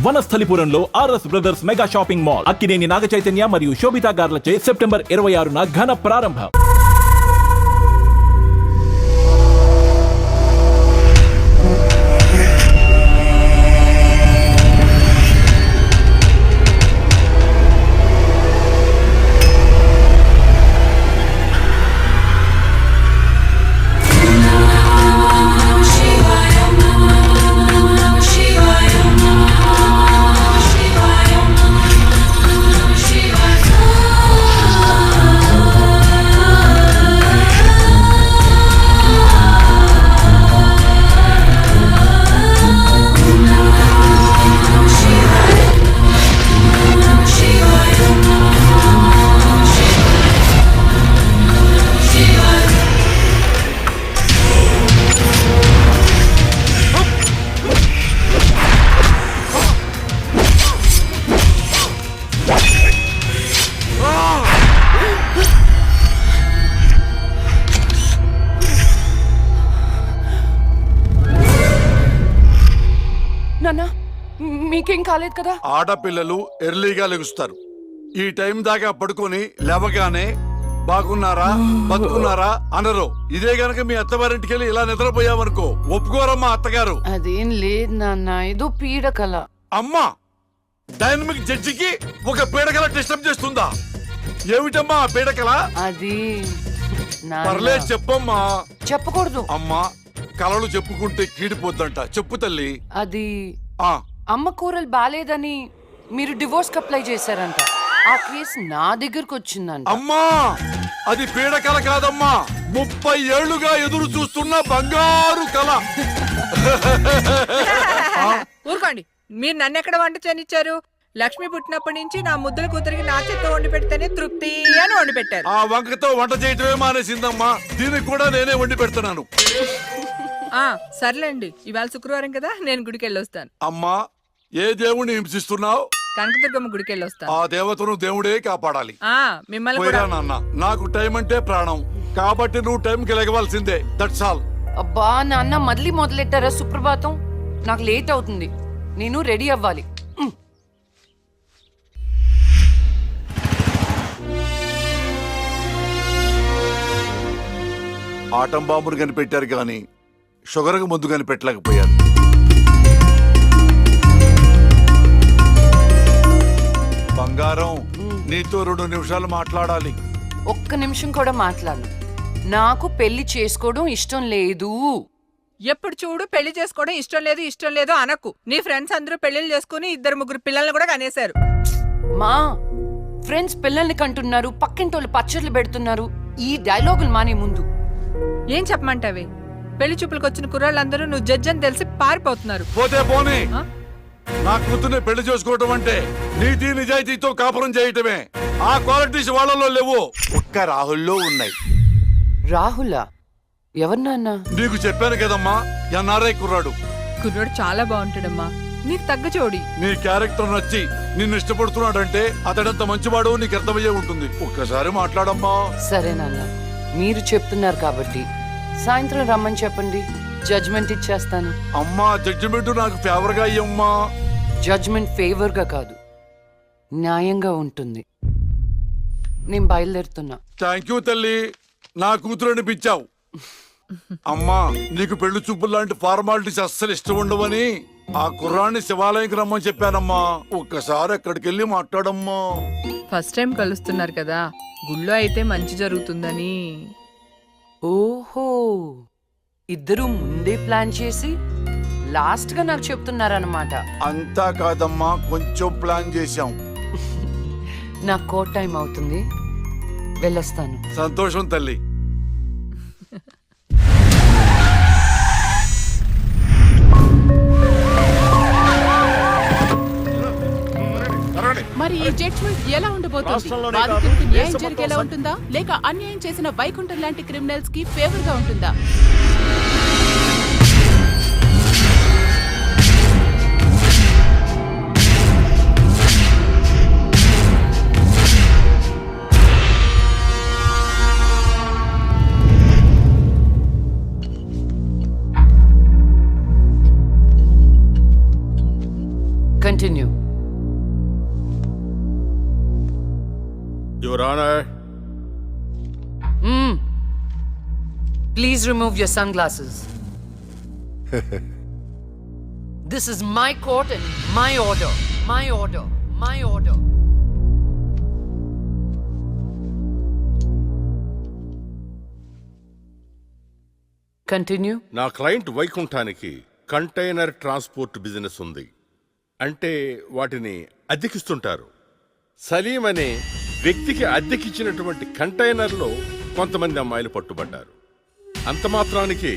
వనస్థలిపురంలో RS brothers mega shopping mall Akkineni Naga Chaitanya మరియు Sobhita గార్లచే September 26న ఘన ప్రారంభం. మీకేం కాలేదు కదా? ఆడపిల్లలు ఎర్లీగా లెగుస్తారు. ఈ టైం దాకా పడుకొని లేవగానే బాగున్నారా బతుకున్నారా అనరు. ఇదే గనక మీ అత్తవారింటికి వెళ్ళి ఇలా నిద్రపోయామనుకో ఒప్పుకోరమ్మా అత్తగారు. అదేం లేదు నాన్న, ఏదో పీడకల. అమ్మా, డైనమిక్ జడ్జికి ఒక పీడకల డిస్టర్బ్ చేస్తుందా? ఏమిటమ్మా ఆ పీడకల? అది పర్లేదు చెప్పమ్మా. చెప్పకూడదు అమ్మా, కలలు చెప్పుకుంటే కీడిపోద్దంట. చెప్పు తల్లి. అది ఆ అమ్మ కూరలు బాలేదని మీరు డివోర్స్ అప్లై చేశారంట. ఆ కేసు నా దగ్గరకు వచ్చిందంట. అమ్మా, అది పీడకల కాదమ్మా, 30 ఏళ్లుగా ఎదురు చూస్తున్న బంగారు కళ. ఊరుకోండి, మీరు నన్ను ఎక్కడ వంట చేయనిచ్చారు? లక్ష్మి పుట్టినప్పటి నుంచి నా ముద్దుల కూతురికి నా చేత్తో వండి పెడితేనే తృప్తి అని వండి పెట్టారు. ఆ వంకతో వంట చేయటమే మానేసిందమ్మా. దీనికి కూడా నేనే వండి పెడుతున్నాను. సర్లేండి, ఇవాళ శుక్రవారం కదా, నేను గుడికి వెళ్ళొస్తాను. అమ్మా, ఏ దేవుణ్ణి హింసిస్తున్నావు? కనకదుర్గమ్మ గుడికి వెళ్ళొస్తాను. ఆ దేవతను దేవుడే కాపాడాలి. మిమ్మల్ని కూడా. నాన్న, నాకు టైం అంటే ప్రాణం, కాబట్టి నువ్వు టైంకి లెగవలసిందే. That's all. అబ్బా నాన్న, మళ్ళీ మొదలెట్టారా సుప్రభాతం? నాకు లేట్ అవుతుంది, నేను రెడీ అవ్వాలి. ఆటం బాంబును కనిపెట్టారు గాని షుగర్కు ముందు కనిపెట్టలేకపోయారు. బంగారం, నీతో 2 నిమిషాలు మాట్లాడాలి. ఒక్క నిమిషం కూడా మాట్లాడను. నాకు పెళ్లి చేసుకోవడం ఇష్టం లేదు. ఎప్పుడు చూడు పెళ్లి చేసుకోవడం ఇష్టం లేదు అనకు. నీ ఫ్రెండ్స్ అందరూ పెళ్లిళ్ళు చేసుకుని 2-3 పిల్లల్ని కూడా కనేశారు. మా ఫ్రెండ్స్ పిల్లల్ని కంటున్నారు, పక్కింటోళ్ళు పచ్చళ్ళు పెడుతున్నారు. ఈ డైలాగులు మానే ముందు ఏం చెప్పమంటావే? పెళ్లి చూపులకు వచ్చిన కుర్రాళ్ళందరూ నువ్వు జడ్జి అని తెలిసి పారిపోతున్నారు. పోతే పోనీ, నా కూతుర్ని పెళ్లి చేసుకోవటం అంటే నీతి నిజాయితీతో కాపురం చేయటమే. ఆ క్వాలిటీస్ వాళ్ళలో లేవు, ఒక్క రాహుల్లో ఉన్నాయి. రాహులా? ఎవరు నాన్న? నీకు చెప్పాను కదమ్మా, ఎన్ఆర్ఐ కుర్రాడు. కుర్రాడు చాలా బాగుంటాడమ్మా, నీకు తగ్గ జోడి. నీ క్యారెక్టర్ నచ్చి నిన్ను ఇష్టపడుతున్నాడంటే అతడంత మంచివాడు నీకు అర్థమయ్యే ఉంటుంది. ఒక్కసారి మాట్లాడమ్మా. సరే నాన్న, మీరు చెప్తున్నారు కాబట్టి సాయంత్రం రమ్మని చెప్పండి, జడ్జ్మెంట్ ఇచ్చేస్తాను. అమ్మా, జడ్జిమెంట్ నాకు ఫేవర్ గా అయ్యమ్మా. జడ్జ్మెంట్ ఫేవర్ గా కాదు, న్యాయంగా ఉంటుంది. నేను బయలుదేరుతున్నా. థ్యాంక్ యూ తల్లి, నా కూతురు అనిపించావు. అమ్మా, నీకు పెళ్లి చూపులు లాంటి ఫార్మాలిటీస్ అస్సలు ఇష్టం ఉండవని ఆ కుర్రాన్ని శివాలయంకి రమ్మని చెప్పానమ్మా. ఒక్కసారి అక్కడికి వెళ్ళి మాట్లాడమ్మా. ఫస్ట్ టైం కలుస్తున్నారు కదా, గుళ్ళో అయితే మంచి జరుగుతుందని. ఓహో, ఇద్దరు ముందే ప్లాన్ చేసి లాస్ట్ గా నాకు చెప్తున్నారన్నమాట. అంతా కాదమ్మా, కొంచెం ప్లాన్ చేశాం. నాకు కోట్ టైం అవుతుంది, వెళ్ళొస్తాను. సంతోషం తల్లి. మరి ఈ జడ్జ్మెంట్ ఎలా ఉండబోతోంది? బాధితుడికి న్యాయం జరిగేలా ఉంటుందా, లేక అన్యాయం చేసిన వైకుంఠం లాంటి క్రిమినల్స్ కి ఫేవర్ గా ఉంటుందా? Continue. Continue. Your honour, Please remove your sunglasses. This is my court and my order. My order. My order. Continue. నా క్లయింట్ వైకుంఠానికి కంటైనర్ ట్రాన్స్పోర్ట్ బిజినెస్ ఉంది. అంటే వాటిని అద్దెకిస్తుంటారు. సలీం అనే వ్యక్తికి అద్దెకిచ్చినటువంటి కంటైనర్లో కొంతమంది అమ్మాయిలు పట్టుబడ్డారు. అంత మాత్రానికి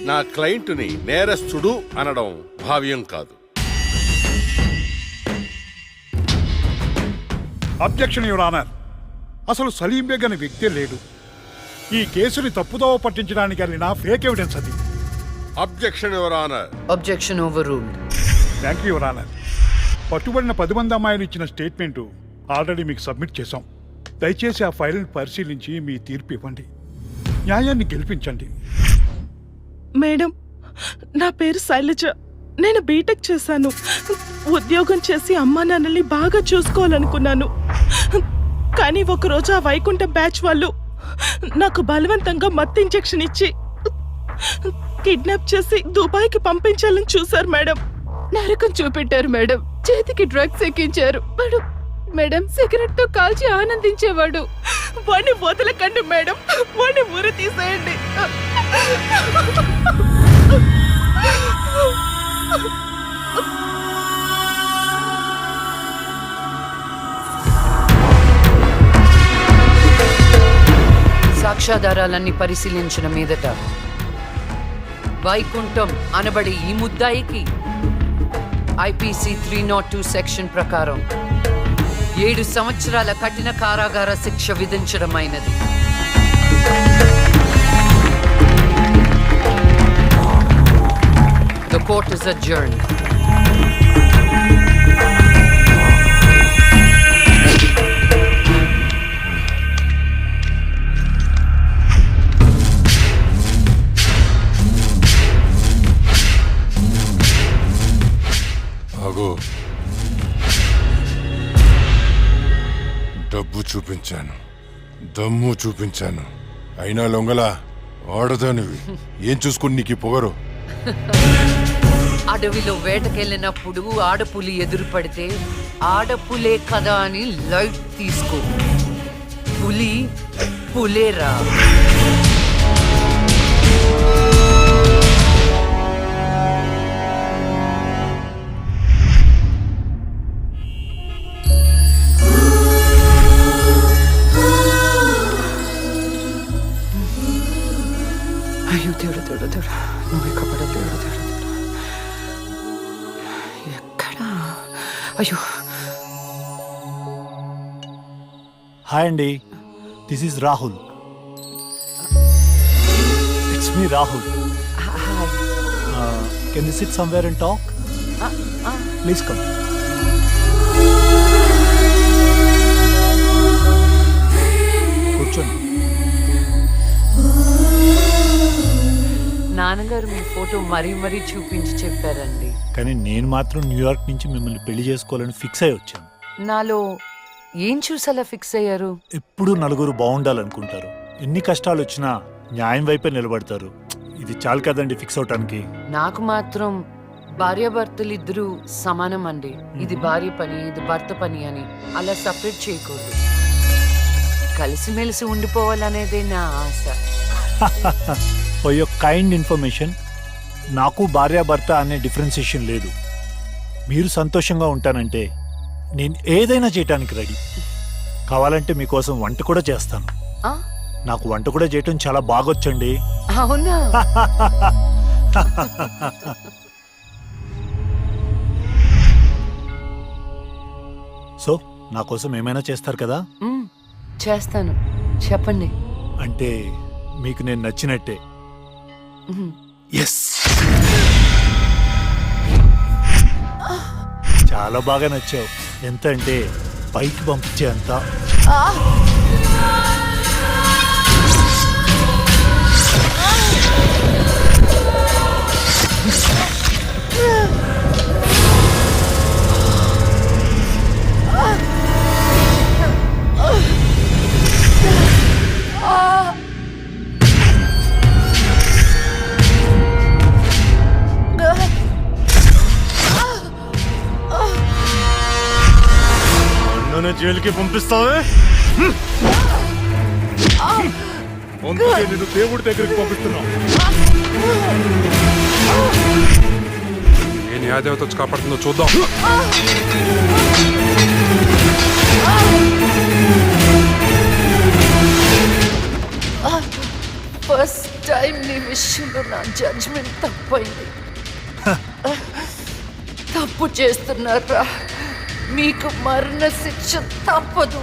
నా క్లయింట్ని నేరస్తుడు అనడం భావ్యం కాదు. Objection your honour. అసలు సలీం బేగ్ అనే వ్యక్తే లేడు. ఈ కేసుని తప్పుదోవ పట్టించడానికి వెళ్ళిన ఫేక్ ఎవిడెన్స్ అది. Objection your honour. Objection overruled. Thank you your honour. పట్టుబడిన 10 మంది అమ్మాయిలు ఇచ్చిన స్టేట్మెంటు ఆల్రెడీ మీకు సబ్మిట్ చేశాం. దయచేసి ఆ ఫైల్ని పరిశీలించి మీ తీర్పు ఇవ్వండి. న్యాయాన్ని గెలిపించండి. మేడం, నా పేరు శైలజ. నేను బీటెక్ చేశాను. ఉద్యోగం చేసి అమ్మా నాన్నల్ని బాగా చూసుకోవాలనుకున్నాను. కానీ ఒకరోజు ఆ వైకుంఠ బ్యాచ్ వాళ్ళు నాకు బలవంతంగా మత్తు ఇంజెక్షన్ ఇచ్చి కిడ్నాప్ చేసి దుబాయ్కి పంపించాలని చూశారు మేడం. నరకం చూపెట్టారు మేడం. చేతికి డ్రగ్స్ ఎక్కించారు మేడం. సిగరెట్ తో కాల్చి ఆనందించేవాడు. వాడిని వదలకండి మేడం, వాడిని ఊరి తీసేయండి. సాక్ష్యాధారాలన్నీ పరిశీలించిన మీదట వైకుంఠం అనబడి ఈ ముద్దాయికి ఐపీసీ 302 సెక్షన్ ప్రకారం 7 సంవత్సరాల కఠిన కారాగార శిక్ష విధించడమైనది. The court is adjourned. డబ్బు చూపించాను, దమ్ము చూపించాను, అయినా లొంగలా ఆడదానివి. ఏం చూసుకుని నీకు పొగరు? అడవిలో వేటకెళ్ళినప్పుడు ఆడపులి ఎదురు పడితే ఆడపులే కదా అని లైట్ తీసుకో. పులి పులేరా. అయ్యో దేవుడు దేవుడు దేవుడు, నువ్వు ఎక్కడ దేవుడు దేవుడు ఎక్కడా? అయ్యో. హాయ్ అండి, this is Rahul. It's me Rahul. Can you SIT somewhere and talk? Please come. కూర్చోండి. నాన్నగారు మీ ఫోటో మరీ మరీ చూపించి చెప్పారండి. కానీ నేను మాత్రం న్యూయార్క్ నుంచి మిమ్మల్ని పెళ్లి చేసుకోవాలని ఫిక్స్ అయి వచ్చాను. నాలో ఏం చూసేలా ఫిక్స్ అయ్యారు? ఎప్పుడు నలుగురు బాగుండాలనుకుంటారు. ఎన్ని కష్టాలు వచ్చినా న్యాయం వైపే నిలబడతారు. ఇది చాలు కదండి ఫిక్స్ అవటానికి. నాకు మాత్రం భార్యాభర్తలు ఇద్దరు సమానం అండి. ఇది భార్య పని, ఇది భర్త పని అని అలా సపరేట్ చేయకూడదు. కలిసిమెలిసి ఉండిపోవాలనేదే నా ఆశ. ఫర్ యువర్ కైండ్ ఇన్ఫర్మేషన్, నాకు భార్యాభర్త అనే డిఫరెన్సియేషన్ లేదు. మీరు సంతోషంగా ఉంటానంటే నేను ఏదైనా చేయటానికి రెడీ. కావాలంటే మీకోసం వంట కూడా చేస్తాను. నాకు వంట కూడా చేయటం చాలా బాగొచ్చండి. అవునా? సో నా కోసం ఏమైనా చేస్తారు కదా? చేస్తాను, చెప్పండి. అంటే మీకు నేను నచ్చినట్టే. ఎస్, చాలా బాగా నచ్చావు. ఎంత అంటే పైకి పంపించే అంత. నన్ను జైలుకి పంపిస్తావే అందుకే నేను దేవుడి దగ్గరికి పంపిస్తున్నావు. ఏ న్యాయదేవత వచ్చి కాపాడుతుందో చూద్దాం. ఫస్ట్ టైం నీ విషయంలో నా జడ్జ్మెంట్ తప్పైంది. తప్పు చేస్తున్నారా, మీకు మరణ శిక్ష తప్పదు.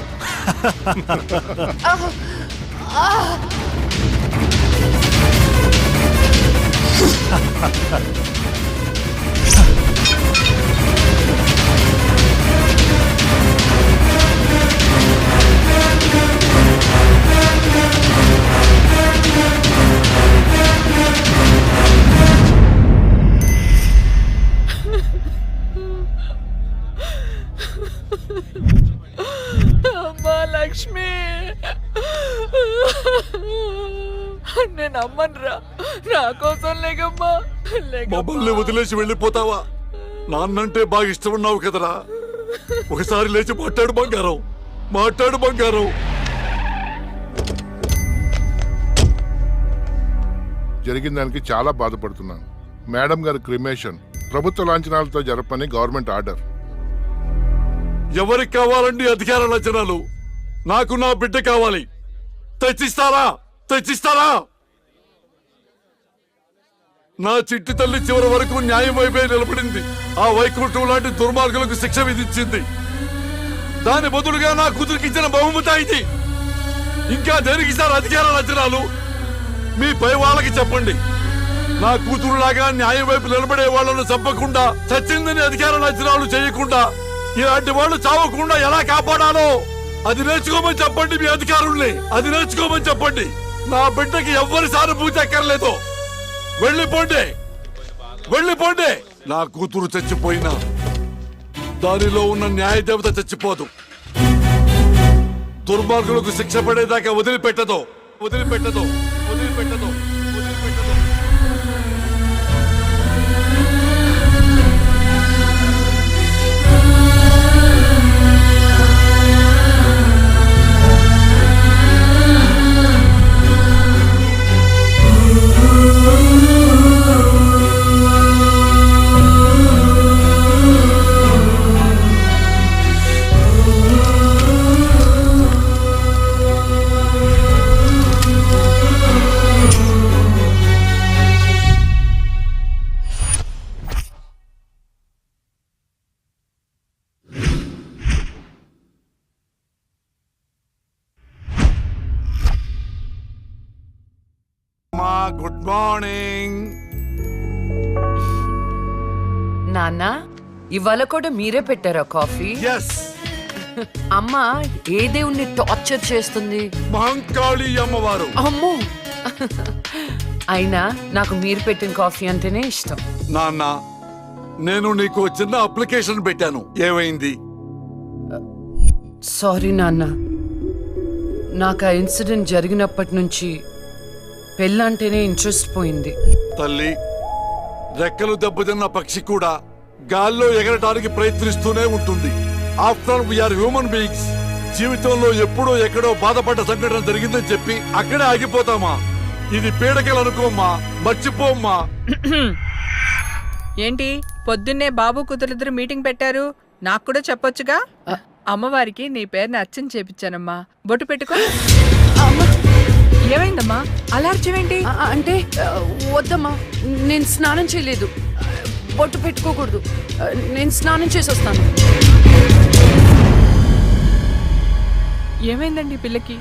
అమ్మా లక్ష్మి, నేను అమ్మనురా, నా కోసం లేకమ్మా. మమ్మల్ని వదిలేసి వెళ్ళిపోతావా? నాన్నంటే బాగా ఇష్టం ఉన్నావు కదరా. ఒకసారి లేచి మాట్లాడు బంగారం, మాట్లాడు బంగారం. జరిగిన దానికి చాలా బాధపడుతున్నాను. మేడం గారి క్రిమేషన్ ప్రభుత్వ లాంఛనాలతో జరపని గవర్నమెంట్ ఆర్డర్. ఎవరికి కావాలండి అధికార లక్షణాలు? నాకు నా బిడ్డ కావాలి. తెచ్చిస్తారా? తెచ్చిస్తారా? నా చిట్టి తల్లి చివరి వరకు న్యాయం వైపే నిలబడింది. ఆ వైకుంఠం లాంటి దుర్మార్గులకు శిక్ష విధించింది. దాని బదులుగా నా కూతురికిచ్చిన బహుమతి ఇది. ఇంకా దేనికి సార్ అధికార లక్షణాలు? మీ పై వాళ్ళకి చెప్పండి. నా కూతురులాగా న్యాయం వైపు నిలబడే వాళ్లను చంపకుండా, చచ్చిందని అధికార లక్షణాలు చేయకుండా, ఇలాంటి వాళ్ళు చావకుండా ఎలా కాపాడాలో అది నేర్చుకోమని చెప్పండి. మీ అధికారుల్ని అది నేర్చుకోమని చెప్పండి. నా బిడ్డకి ఎవ్వరి సానుభూతి అక్కర్లేదు. వెళ్ళిపోండి, వెళ్ళిపోండి. నా కూతురు చచ్చిపోయినా దానిలో ఉన్న న్యాయ దేవత చచ్చిపోదు. దుర్మార్గులకు శిక్ష పడేదాకా వదిలిపెట్టదు, వదిలిపెట్టదు, వదిలిపెట్టదు, వదిలిపెట్టదు. గుడ్ మార్నింగ్ నాన్న. ఇవాళ కూడా మీరే పెట్టారా కాఫీ? ఎస్. అమ్మ ఏ దేవుణ్ణి టార్చర్ చేస్తుంది? మహంకాళి అమ్మవారు. అమ్మో. అయినా నాకు మీరు పెట్టిన కాఫీ అంటేనే ఇష్టం. నాన్న, నేను నీకు చిన్న అప్లికేషన్ పెట్టాను, ఏమైంది? సారీ నాన్న, నాకు ఆ ఇన్సిడెంట్ జరిగినప్పటి నుంచి పెళ్ళంటేనే ఇంట్రెస్ట్ పోయింది. తల్లి, రెక్కలు దెబ్బతిన్న పక్షి కూడా గాల్లో ఎగరడానికి ప్రయత్నిస్తూనే ఉంటుంది. After we are human beings. జీవితంలో ఎప్పుడో ఎక్కడో బాధపడ్డ సంఘటన జరిగిందని చెప్పి అక్కడే ఆగిపోతామా? ఇది పీడకలు అనుకోమ్మా, మర్చిపోమ్మా. ఏంటి పొద్దున్నే బాబు కూతురిద్దరు మీటింగ్ పెట్టారు? నాకు కూడా చెప్పొచ్చుగా. అమ్మవారికి నీ పేరుని అర్చన చేపించానమ్మా. బొట్టు పెట్టుకో. ఏమైందమ్మా అలా అర్చమేంటి? అంటే వద్దమ్మా, నేను స్నానం చేయలేదు. బొట్టు పెట్టుకోకూడదు. నేను స్నానం చేసి వస్తాను. ఏమైందండి పిల్లకి?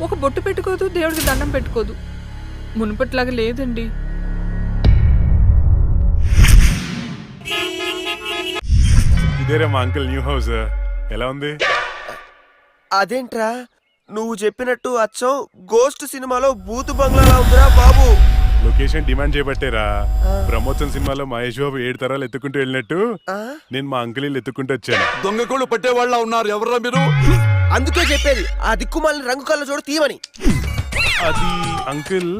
ఒక బొట్టు పెట్టుకోదు, దేవుడికి దండం పెట్టుకోదు. మునుపట్లాగా లేదండి. ఇదేరా మా అంకుల్ న్యూ హౌస్. ఎలా ఉంది? అదేంట్రా నువ్వు చెప్పినట్టు అచ్చం గోస్ట్ సినిమాలో బూతు బంగ్లాలా ఉందిరా బాబు. లొకేషన్ డిమాండ్ చేయబట్టేరా. బ్రహ్మోత్సవం సినిమాలో మహేష్ బాబు 7 తరాలు ఎత్తుకుంటూ వెళ్ళినట్టు నేను మా అంకుల్ ఇల్లు ఎత్తుకుంటూ వచ్చాను. దొంగకోళ్ళు పట్టేవాళ్ళ ఉన్నారు. ఎవర్రా మీరు? అందుకే చెప్పేది ఆ దిక్కుమాలిన రంగు కళ్ళ చూడు తీయమని. అది అంకుల్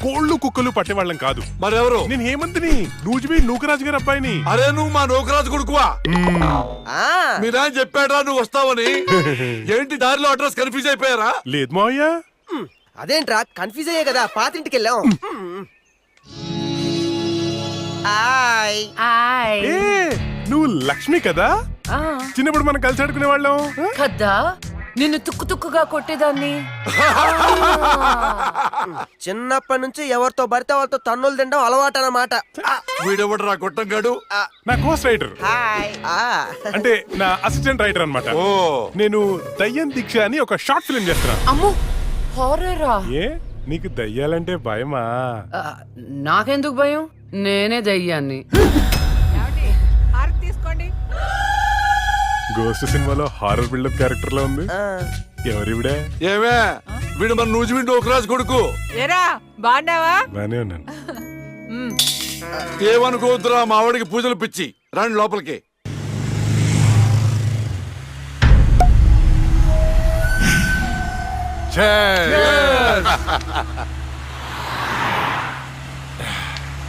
కోళ్ళు కుక్కలు పట్టేవాళ్ళం కాదు. మరెవరు? నేను హేమంత్ని, నూజిబీ నూకరాజు గారి అబ్బాయిని. అరే నువ్వు మా నూకరాజు కొడుకువా? మీరా చెప్పాడా నువ్వు వస్తావని? ఏంటి దారిలో అడ్రస్ కన్ఫ్యూజ్ అయిపోయారా? లేదు మావయ్య. అదేంట్రా కన్ఫ్యూజ్ అయ్యే కదా పాతింటికి వెళ్ళాం. ఏ, నువ్వు లక్ష్మి కదా? చిన్నప్పుడు మనం కలిసి ఆడుకునే వాళ్ళం కదా. నిన్ను తుక్కు తుక్కుగా కొట్టేదాన్ని. చిన్నప్పటి నుంచి ఎవరితో పడితే వాళ్ళతో తన్నులు తినడం అలవాటు అన్నమాట. వీడెవడు రా గొట్టంగాడు? నా కోస్ట్ రైటర్, అంటే నా అసిస్టెంట్ రైటర్ అన్నమాట. నేను దయ్యం దీక్ష అని ఒక షార్ట్ ఫిల్మ్ చేస్తున్నా. అమ్మో హారరా? ఏ నీకు దయ్యాలంటే భయమా? నాకెందుకు భయం, నేనే దయ్యాన్ని. తీసుకోండి. గోస్ట్ సినిమాలో హారర్ బిల్డప్ క్యారెక్టర్ లో ఉంది. ఎవరివిడే? ఏమే వీడు మన నూజిబీ నూకరాజు కొడుకు. ఏరా బాగున్నావా? బానే ఉన్నాను. ఏమనుకోవద్దురా మా ఆవిడికి పూజలు పిచ్చి. రండి లోపలికి.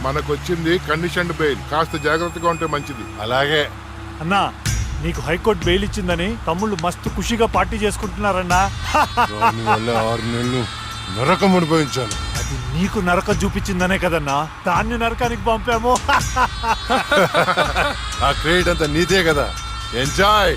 మనకొచ్చింది కండిషన్ బెయిల్, కాస్త జాగ్రత్తగా ఉంటే మంచిది. అలాగే అన్నా, నీకు హైకోర్టు బెయిల్ ఇచ్చిందని తమ్ముళ్ళు మస్తు ఖుషిగా పార్టీ చేసుకుంటున్నారన్నా. దాని వల్ల 6 నెలలు నరకం అనుభవించాను. అది నీకు నరకం చూపించిందనే కదన్నా దాన్ని నరకానికి పంపాము. ఆ క్రెడిట్ అంతా నీదే కదా. ఎంజాయ్.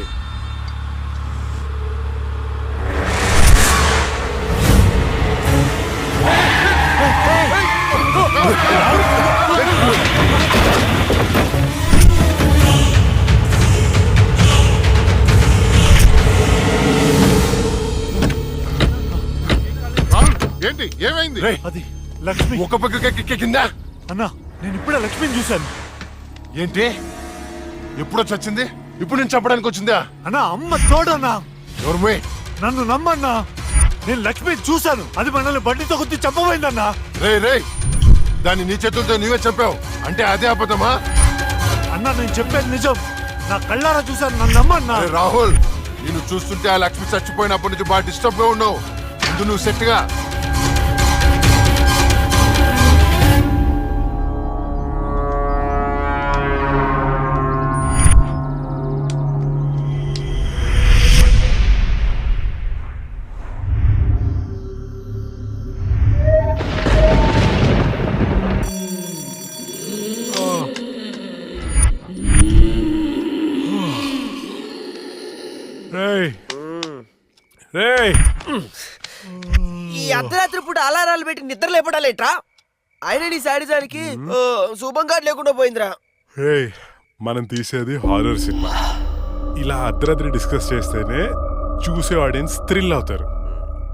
ఏంటి ఏమైంది? అది లక్ష్మి ఒక పక్క కింద. అన్నా, నేను ఇప్పుడే లక్ష్మిని చూశాను. ఏంటి ఎప్పుడో చచ్చింది? ఇప్పుడు నేను చంపడానికి వచ్చిందా? అన్నా, అమ్మ తోడన్నా. ఎవరు? నన్ను నమ్మన్నా, నేను లక్ష్మిని చూశాను. అది మనల్ని బండితో కొద్ది చంపబోయిందన్నా. రే దాన్ని నీ చేతులతో నీవే చెప్పావు అంటే అదే అబద్ధమా? అన్నా, నేను చెప్పేది నిజం. నా కళ్ళారా చూశాను, నన్ను నమ్మన్నా. రాహుల్, నేను చూస్తుంటే ఆ లక్ష్మి చచ్చిపోయినప్పటి నుంచి బాగా డిస్టర్బ్ గా ఉన్నావు. ముందు నువ్వు సెట్ గా. ఈ అర్ధరాత్రి పూట అలారాలు పెట్టి నిద్ర లేపడాలేట్రా? ఆయన నీ శాడిజానికి శుభంగా లేకుండా పోయిందిరా. మనం తీసేది హారర్ సినిమా. ఇలా అర్ధరాత్రి డిస్కస్ చేస్తేనే చూసే ఆడియన్స్ థ్రిల్ అవుతారు.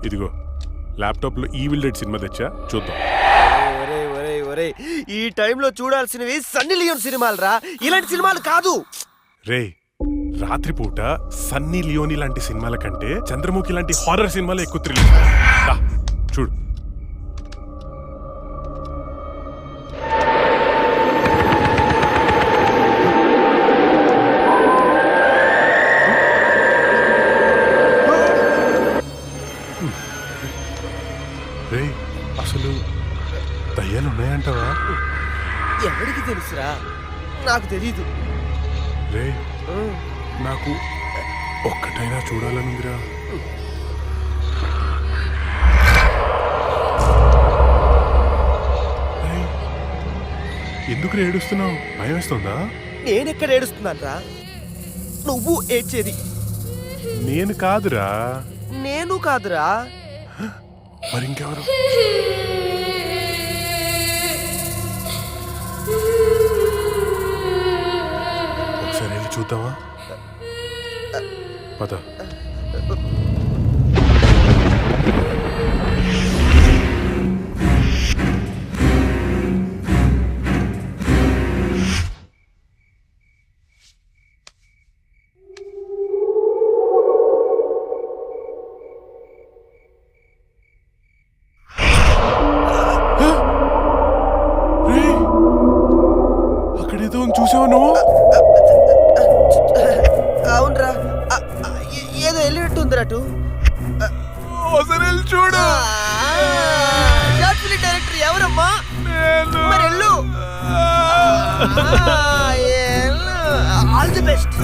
ఇదిగో ల్యాప్టాప్ లో ఈవిల్ డెడ్ సినిమా తెచ్చా, చూద్దాం. ఈ టైంలో చూడాల్సినవి సన్నీ లియోన్ సినిమాలు రా, ఇలాంటి సినిమాలు కాదు. రాత్రిపూట సన్నీ లియోని లాంటి సినిమాల కంటే చంద్రముఖి లాంటి హారర్ సినిమాలు ఎక్కువ థ్రిల్. చూడు. అసలు దయ్యాలు ఉన్నాయంటావా? ఎవరికి తెలుసురా? నాకు తెలీదు. నాకు ఒక్కటైనా చూడాలనుందిరా. ఎందుకు ఏడుస్తున్నావు? భయం వేస్తుందా? నేనెక్కడ ఏడుస్తున్నాను రా? నువ్వు ఏడ్చేది. నేను కాదురా. నేను కాదురా. మరి ఇంకెవరు? ఒకసారి వెళ్ళి చూద్దామా? పద. అక్కడేదో చూసావా నువ్వు? అవునరా, ఏదో వెళ్ళినట్టుందిరా. చూడు. All the best.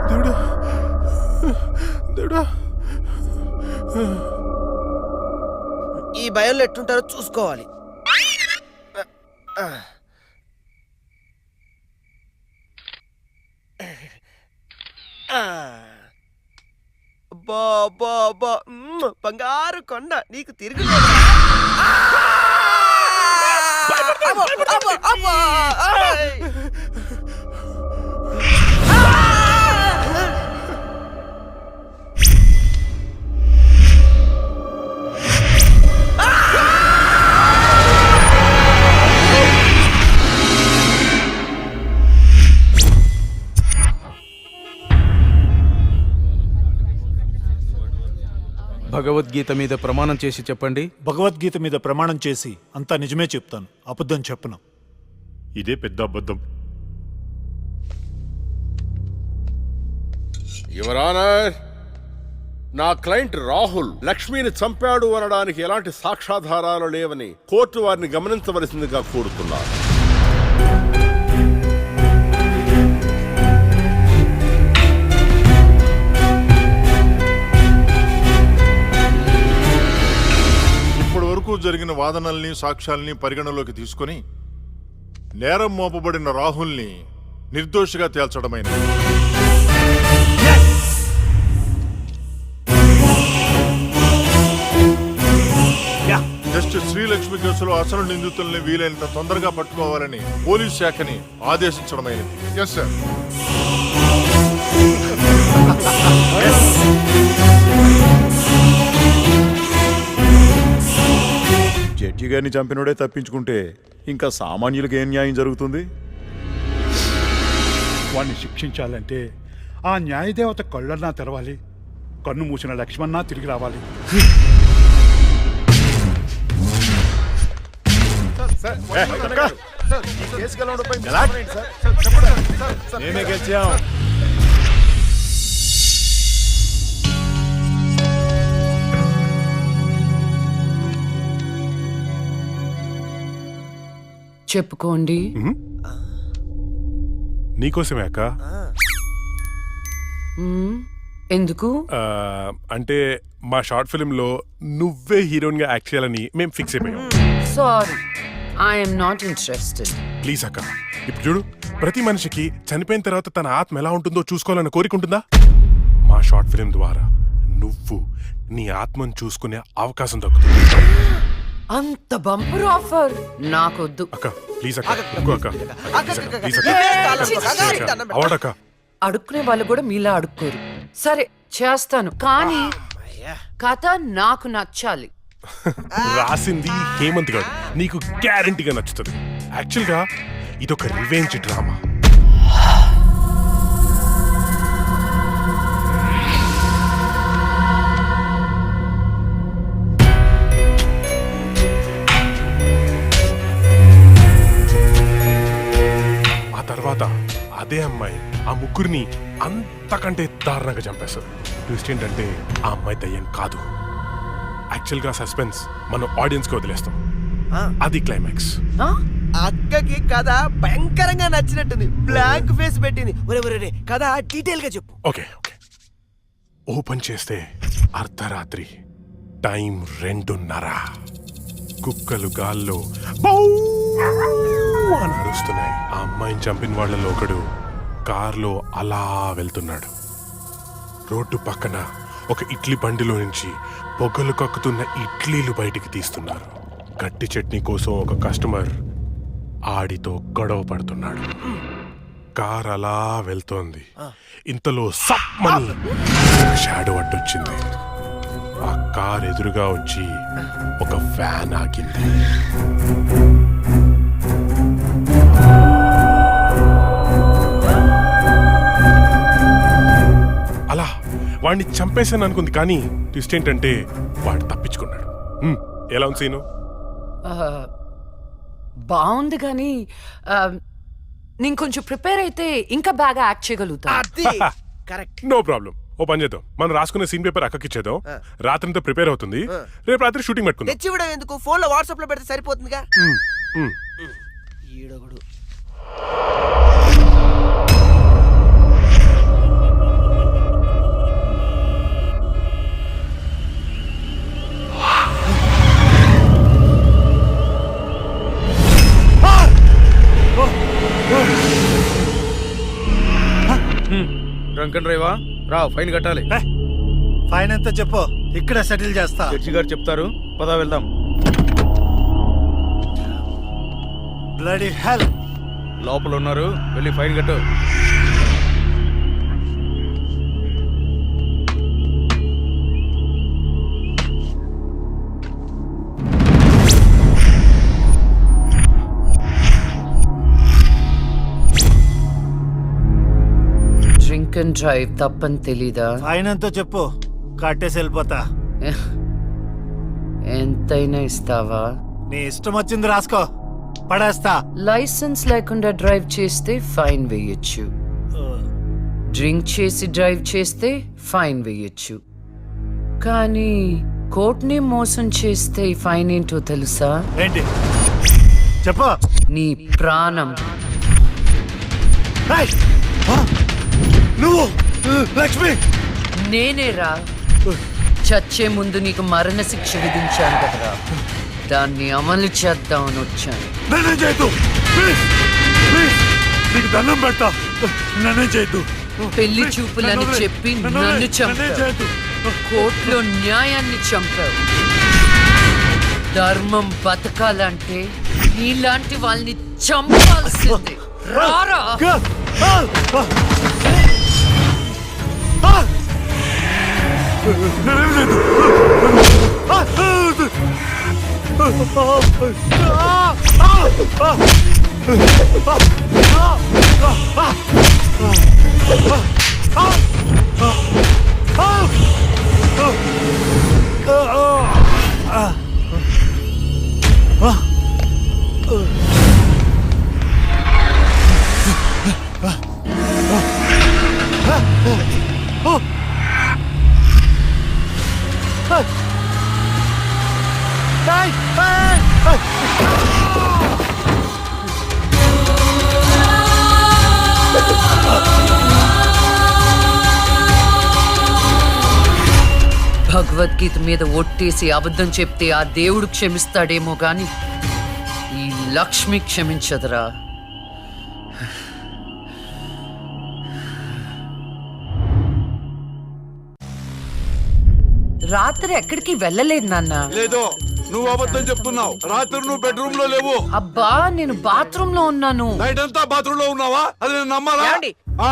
దేవుడా దేవుడా. ఈ భయంలో ఎట్టుంటారో చూసుకోవాలి. బంగారు కొండ నీకు తిరిగి భగవద్గీత మీద ప్రమాణం చేసి చెప్పండి. భగవద్గీత మీద ప్రమాణం చేసి అంతా నిజమే చెప్తాను, అబద్ధం చెప్పను. ఇదే పెద్ద అబద్ధం. యువర్ ఆనర్, నా క్లయింట్ రాహుల్ లక్ష్మిని చంపాడు అనడానికి ఎలాంటి సాక్ష్యాధారాలు లేవని కోర్టు వారిని గమనించవలసిందిగా కోరుతున్నారు. ఇప్పటి వరకు జరిగిన వాదనల్ని సాక్ష్యాల్ని పరిగణలోకి తీసుకొని నేరం మోపబడిన రాహుల్ని నిర్దోషిగా తేల్చడమైనది. జస్టిస్ శ్రీలక్ష్మి కేసులో అసలు నిందితుల్ని వీలైనంత తొందరగా పట్టుకోవాలని పోలీస్ శాఖని ఆదేశించడమైనది. Yes sir. జడ్జి గారిని చంపినోడే తప్పించుకుంటే ఇంకా సామాన్యులకు ఏం న్యాయం జరుగుతుంది? వాణ్ణి శిక్షించాలంటే ఆ న్యాయదేవత కళ్ళన్నా తెరవాలి, కన్ను మూసిన లక్ష్మణ తిరిగి రావాలి. మేమే గెలిచాం. చెప్పుకోండి. నీకోసమే అక్క. ఎందుకు? అంటే మా షార్ట్ ఫిల్మ్ లో నువ్వే హీరోయిన్ గా యాక్ట్ చేయాలని మేము ఫిక్స్ అయిపోయాం. Sorry, I'm not interested. Please అక్క, ఇప్పుడు చూడు, ప్రతి మనిషికి చనిపోయిన తర్వాత తన ఆత్మ ఎలా ఉంటుందో చూసుకోవాలన్న కోరిక ఉంటుందా? మా షార్ట్ ఫిల్మ్ ద్వారా నువ్వు నీ ఆత్మను చూసుకునే అవకాశం దక్కుతుంది. అంత బంపర్ ఆఫర్ నాకొద్దు. అక్క ప్లీజ్ అక్క, ఇంకో అక్క, ప్లీజ్ అక్క, అవడక్క. అడుక్కునే వాళ్ళు కూడా మీలా అడుక్కోరు. సరే చేస్తాను, కానీ కథ నాకు నచ్చాలి. రాసింది హేమంత్ గారు, నీకు గ్యారంటీగా నచ్చుతుంది. యాక్చువల్ గా ఇదొక రివెంజ్ డ్రామా. ఆ తర్వాత అదే అమ్మాయి ఆ ముగ్గురిని అంతకంటే దారుణంగా చంపేస్తారు. ట్విస్ట్ ఏంటంటే ఆ అమ్మాయి దయ్యం కాదు. యాక్చువల్ గా సస్పెన్స్ మనం ఆడియన్స్ కి వదిలేస్తాం. అది క్లైమాక్స్. అక్కకి కథ భయంకరంగా నచ్చినట్టుంది. బ్లాంక్ ఫేస్ పెట్టింది. ఒరే కథ డీటెయిల్ గా చెప్పు. Okay okay. ఓపెన్ చేస్తే అర్ధరాత్రి, టైం 2:30. కుక్కలు గాల్లో బౌ అని అరుస్తున్నాయి. ఆ అమ్మాయిని చంపిన వాళ్ళలో ఒకడు కార్లో అలా వెళ్తున్నాడు. రోడ్డు పక్కన ఒక ఇడ్లీ బండిలో నుంచి పొగలు కక్కుతున్న ఇడ్లీలు బయటికి తీస్తున్నారు. గట్టి చట్నీ కోసం ఒక కస్టమర్ ఆడితో గొడవ పడుతున్నాడు. కార్ అలా వెళ్తోంది. ఇంతలో సప్పని షాడో అడ్డొచ్చింది. ఆ కార్ ఎదురుగా వచ్చి ఒక వ్యాన్ ఆగింది. అలా వాడిని చంపేశాను అనుకుంది, కానీ ట్విస్ట్ ఏంటంటే వాడు తప్పించుకున్నాడు. ఎలా ఉంది సీను? బాగుంది, కానీ నేను కొంచెం ప్రిపేర్ అయితే ఇంకా బాగా యాక్ట్ చేయగలుగుతా. No problem. ఓ పని చేద్దాం, మనం రాసుకునే సీన్ పేపర్ అక్కకి ఇచ్చేద్దాం. రాత్రంతా ప్రిపేర్ అవుతుంది, రేపు రాత్రి షూటింగ్ పెట్టుకుందాం. తెచ్చివ్వడం ఎందుకు, ఫోన్ లో వాట్సాప్ లో పెడితే సరిపోతుందిగా. ఈడొకడు. డ్రంక్ అండ్ డ్రైవా రా, ఫైన్ కట్టాలి. ఫైన్ ఎంత చెప్పు, ఇక్కడ సెటిల్ చేస్తా. జడ్జి గారు చెప్తారు, పదా వెళ్దాం. బ్లడీ హెల్, లోపల ఉన్నారు, వెళ్ళి ఫైన్ కట్టు. డ్రింక్ అండ్ డ్రైవ్ తప్పని తెలీదా? ఫైన్ ఎంతో చెప్పు, కట్టేసి వెళ్ళిపోతా. ఎంతైనా ఇస్తావా? నీ ఇష్టం వచ్చింది రాసుకో, పడేస్తా. లైసెన్స్ లేకుండా డ్రైవ్ చేస్తే ఫైన్ వేయొచ్చు, డ్రింక్ చేసి డ్రైవ్ చేస్తే ఫైన్ వేయొచ్చు, కానీ కోర్టుని మోసం చేస్తే ఈ ఫైన్ ఏంటో తెలుసా? ఏంటి చెప్పు. నీ ప్రాణం. నువ్వు లక్ష్మి? నేనేరా, చచ్చే ముందు నీకు మరణశిక్ష విధించాను కదరా, దాన్ని అమలు చేద్దామని వచ్చాను. నన్నే చేయొద్దు, నీకు దండం పెడతా, నన్నే చేయొద్దు. పెళ్లి చూపులని చెప్పి నన్ను చంపావు, కోర్టులో న్యాయాన్ని చంపావు. ధర్మం బతకాలంటే నీలాంటి వాళ్ళని చంపాల్సిందే. రారా. భగవద్గీత మీద ఒట్టేసి అబద్ధం చెప్తే ఆ దేవుడు క్షమిస్తాడేమో గాని ఈ లక్ష్మి క్షమించదురా. రాత్రి ఎక్కడికి వెళ్ళలేదు నాన్న. లేదో, నువ్వు అబద్ధం చెప్తున్నావు. రాత్రి నువ్వు బెడ్రూమ్ లో లేవు. అబ్బా, నేను బాత్రూమ్ లో ఉన్నాను. నైట్ అంతా బాత్రూమ్ లో ఉన్నావా? అది నేను నమ్మాలా?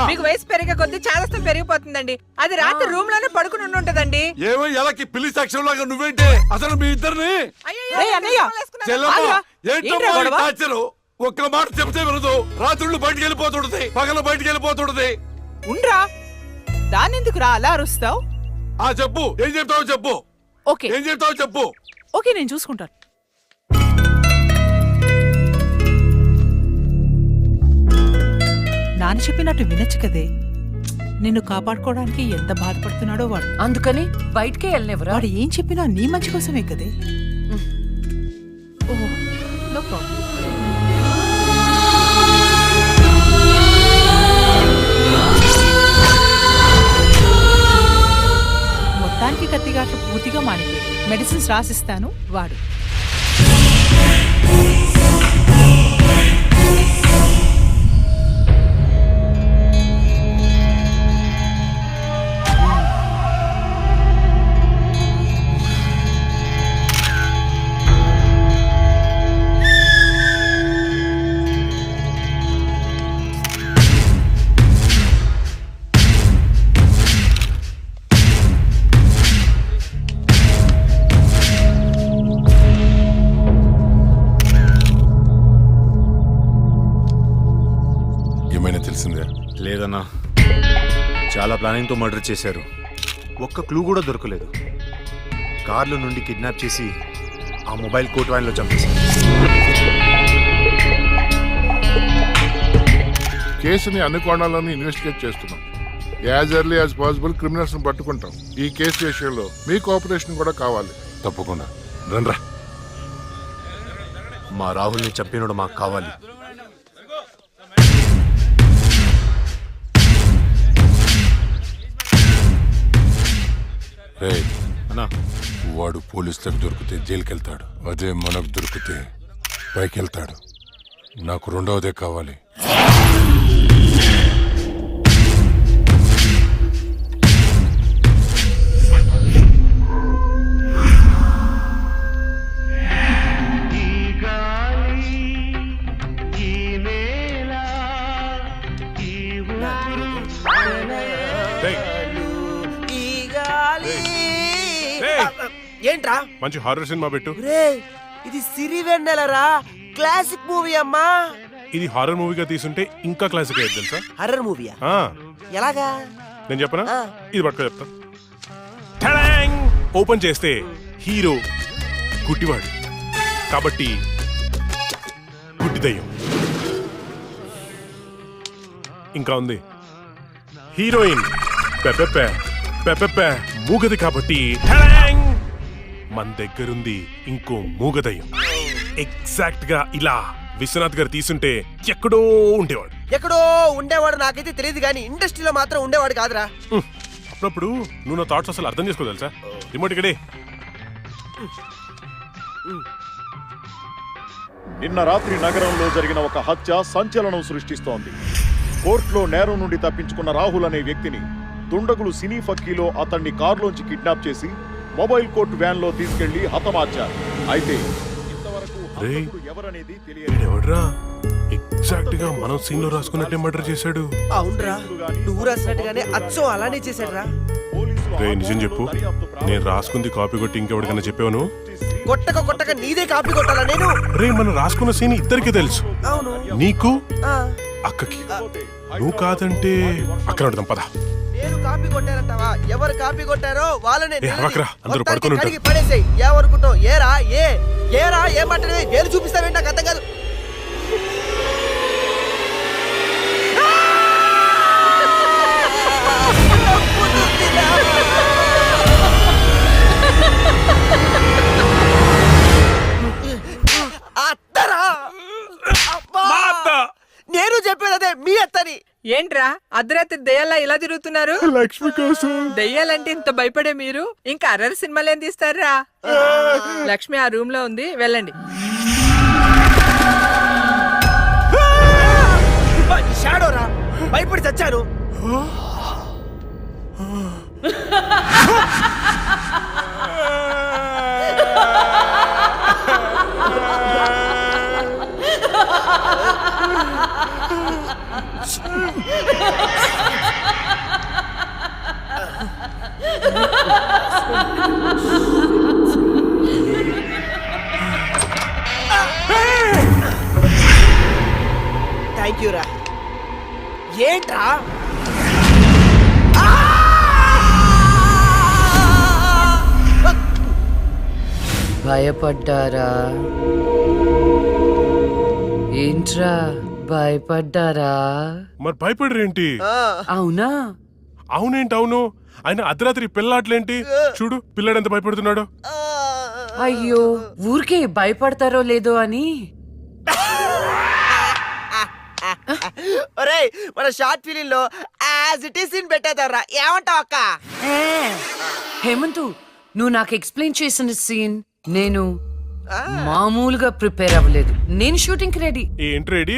మీకు వయసు పెరిగే కొద్ది చాదస్తం పెరిగిపోతుందండి. అది రాత్రి రూమ్ లోనే పడుకుని ఉంటదండి. ఏమో ఎలకి పిల్లి సాక్ష్యం లాగా నువ్వేంటి అసలు మీ ఇద్దరిని? ఒక్క మాట చెప్తే వినదు. రాత్రుళ్ళు బయటికి వెళ్ళిపోతుంటది, పగలు బయటికి వెళ్ళిపోతుంటది. ఉండ్రా, దాని ఎందుకు రా అలా అరుస్తావు? చెప్పు, ఏం చెప్తావు చెప్పు. ఓకే, ఏం చెప్తావు చెప్పు. ఓకే, నేను చూసుకుంటాను. నాన్న చెప్పినట్టు వినొచ్చు కదే. నిన్ను కాపాడుకోవడానికి ఎంత బాధపడుతున్నాడో వాడు. అందుకని బయటికే వెళ్ళనివ్వరా? వాడు ఏం చెప్పినా నీ మంచి కోసమే కదే. ఓహో, నో ప్రాబ్లం. మొత్తానికి కత్తిగాట్లు పూర్తిగా మానిపోయి మెడిసిన్స్ రాసిస్తాను, వాడు. లేదన్నా, చాలా ప్లానింగ్తో మర్డర్ చేశారు. ఒక్క క్లూ కూడా దొరకలేదు. కార్లో నుండి కిడ్నాప్ చేసి ఆ మొబైల్ కోట్ వ్యాన్లో చంపేశారు. కేసుని అన్ని కోణాలను ఇన్వెస్టిగేట్ చేస్తున్నాం. As early as possible criminals పట్టుకుంటాం. ఈ కేసు విషయంలో మీ కోఆపరేషన్ కూడా కావాలి. తప్పకుండా రండ్రా. మా రాహుల్ని చంపినోడు మాకు కావాలి. రేయ్, అన్నా, వాడు పోలీసులకు దొరికితే జైలుకి వెళ్తాడు. అదే మనకు దొరికితే పైకి వెళ్తాడు. నాకు రెండవదే కావాలి. ఏంట్రా మంచి హారర్ సినిమా పెట్టు. రే, ఇది సిరివెన్నెలరా, క్లాసిక్ మూవీ అమ్మా. ఇది హారర్ మూవీగా తీసుంటే ఇంకా క్లాసిక్ అయ్యేది తెలుసా? హర్రర్ మూవీయా? ఆ, ఎలాగా? నేను చెప్పనా? ఇది పట్టుకో చెప్తా. ఓపెన్ చేస్తే హీరో గుడ్డివాడు కాబట్టి గుడ్డి దయ్యం. ఇంకా ఉంది హీరోయిన్ పెపెపె పెపెపె మూగది కాబట్టి మన దగ్గరుంది ఇంకో మూగదయ్యం. ఎగ్జాక్ట్ గా ఇలా విశ్వనాథ్ గారు తీసుంటే ఎక్కడో ఉండేవాడు. ఎక్కడో ఉండేవాడు నాకైతే తెలియదు కానీ ఇండస్ట్రీలో మాత్రం ఉండేవాడు కాదురా. అప్పుడప్పుడు నువ్వు నా థాట్స్ అసలు అర్థం చేసుకో తెలుసా? రిమోట్ ఇక్కడే. నిన్న రాత్రి నగరంలో జరిగిన ఒక హత్య సంచలనం సృష్టిస్తోంది. కోర్టులో నేరం నుండి తప్పించుకున్న రాహుల్ అనే వ్యక్తిని దుండగులు సినీ ఫక్కీలో అతన్ని కారులోంచి కిడ్నాప్ చేసి మొబైల్ కోర్టు వ్యాన్ లో తీసుకెళ్లి హతమార్చారు. అయితే ఇంతవరకు ఎవరనేది తెలియదు. ఎవడ్రా ఎగ్జాక్ట్ గా మనం సీన్ లో రాసుకున్నట్టే మర్డర్ చేశాడు. అవునరా, నువ్వు రాసినట్టుగానే అచ్చం అలానే చేశాడురా. రే నిజం చెప్పు, నేను రాసుకుంది కాపీ కొట్టి ఇంకెవరికైనా చెప్పాను? కొట్టక నీదే కాపీ కొట్టాలా నేను? రే మనం రాసుకున్న సీన్ ఇద్దరికి తెలుసు. అవును, నీకు అక్కకి. నువ్వు కాదంటే అక్కడ ఉంటాం పద. నేను కాపీ కొట్టారంటావా? ఎవరు కాపీ కొట్టారో వాళ్ళనే అందరూ పడుకొని కడిగి పడేసేయ్. ఏమనుకుంటావు? ఏరా ఏమంటే వేలు చూపిస్తావేంటి? నాకు అర్థం కాదు. నేను చెప్పేది అదే, మీ అత్తని. ఏంట్రా అర్ధరాత్రి దెయ్యాలా ఇలా తిరుగుతున్నారు? లక్ష్మి కోసం. దెయ్యాలంటే ఇంత భయపడే మీరు ఇంకా అర్రర్ సినిమాలు ఏం తీస్తారా? లక్ష్మి ఆ రూమ్ లో ఉంది, వెళ్ళండి. షాడోరా, భయపడి చచ్చాను. థ్యాంక్ యూ రా. ఏంట్రా? భయపడ్డారా? ఏంట్రా భయపడ్డారా? మరి భయపడరేంటి? అవునా? అవునేంటి అవును? ఆయన అర్ధరాత్రి పిల్లాట్లేంటి? చూడు పిల్లాడు ఎంత భయపడుతున్నాడు. అయ్యో, ఊరికే భయపడతారో లేదో అని. ఒరేయ్, మన షార్ట్ ఫిలిం లో యాజ్ ఇట్ ఈస్ సీన్ పెట్టేదారా, ఏమంటావు అక్క? హేమంతు, నువ్వు నాకు ఎక్స్ప్లెయిన్ చేసిన సీన్ నేను మామూలుగా ప్రిపేర్ అవ్వలేదు. నేను షూటింగ్ కి రెడీ. ఏంటి రెడీ?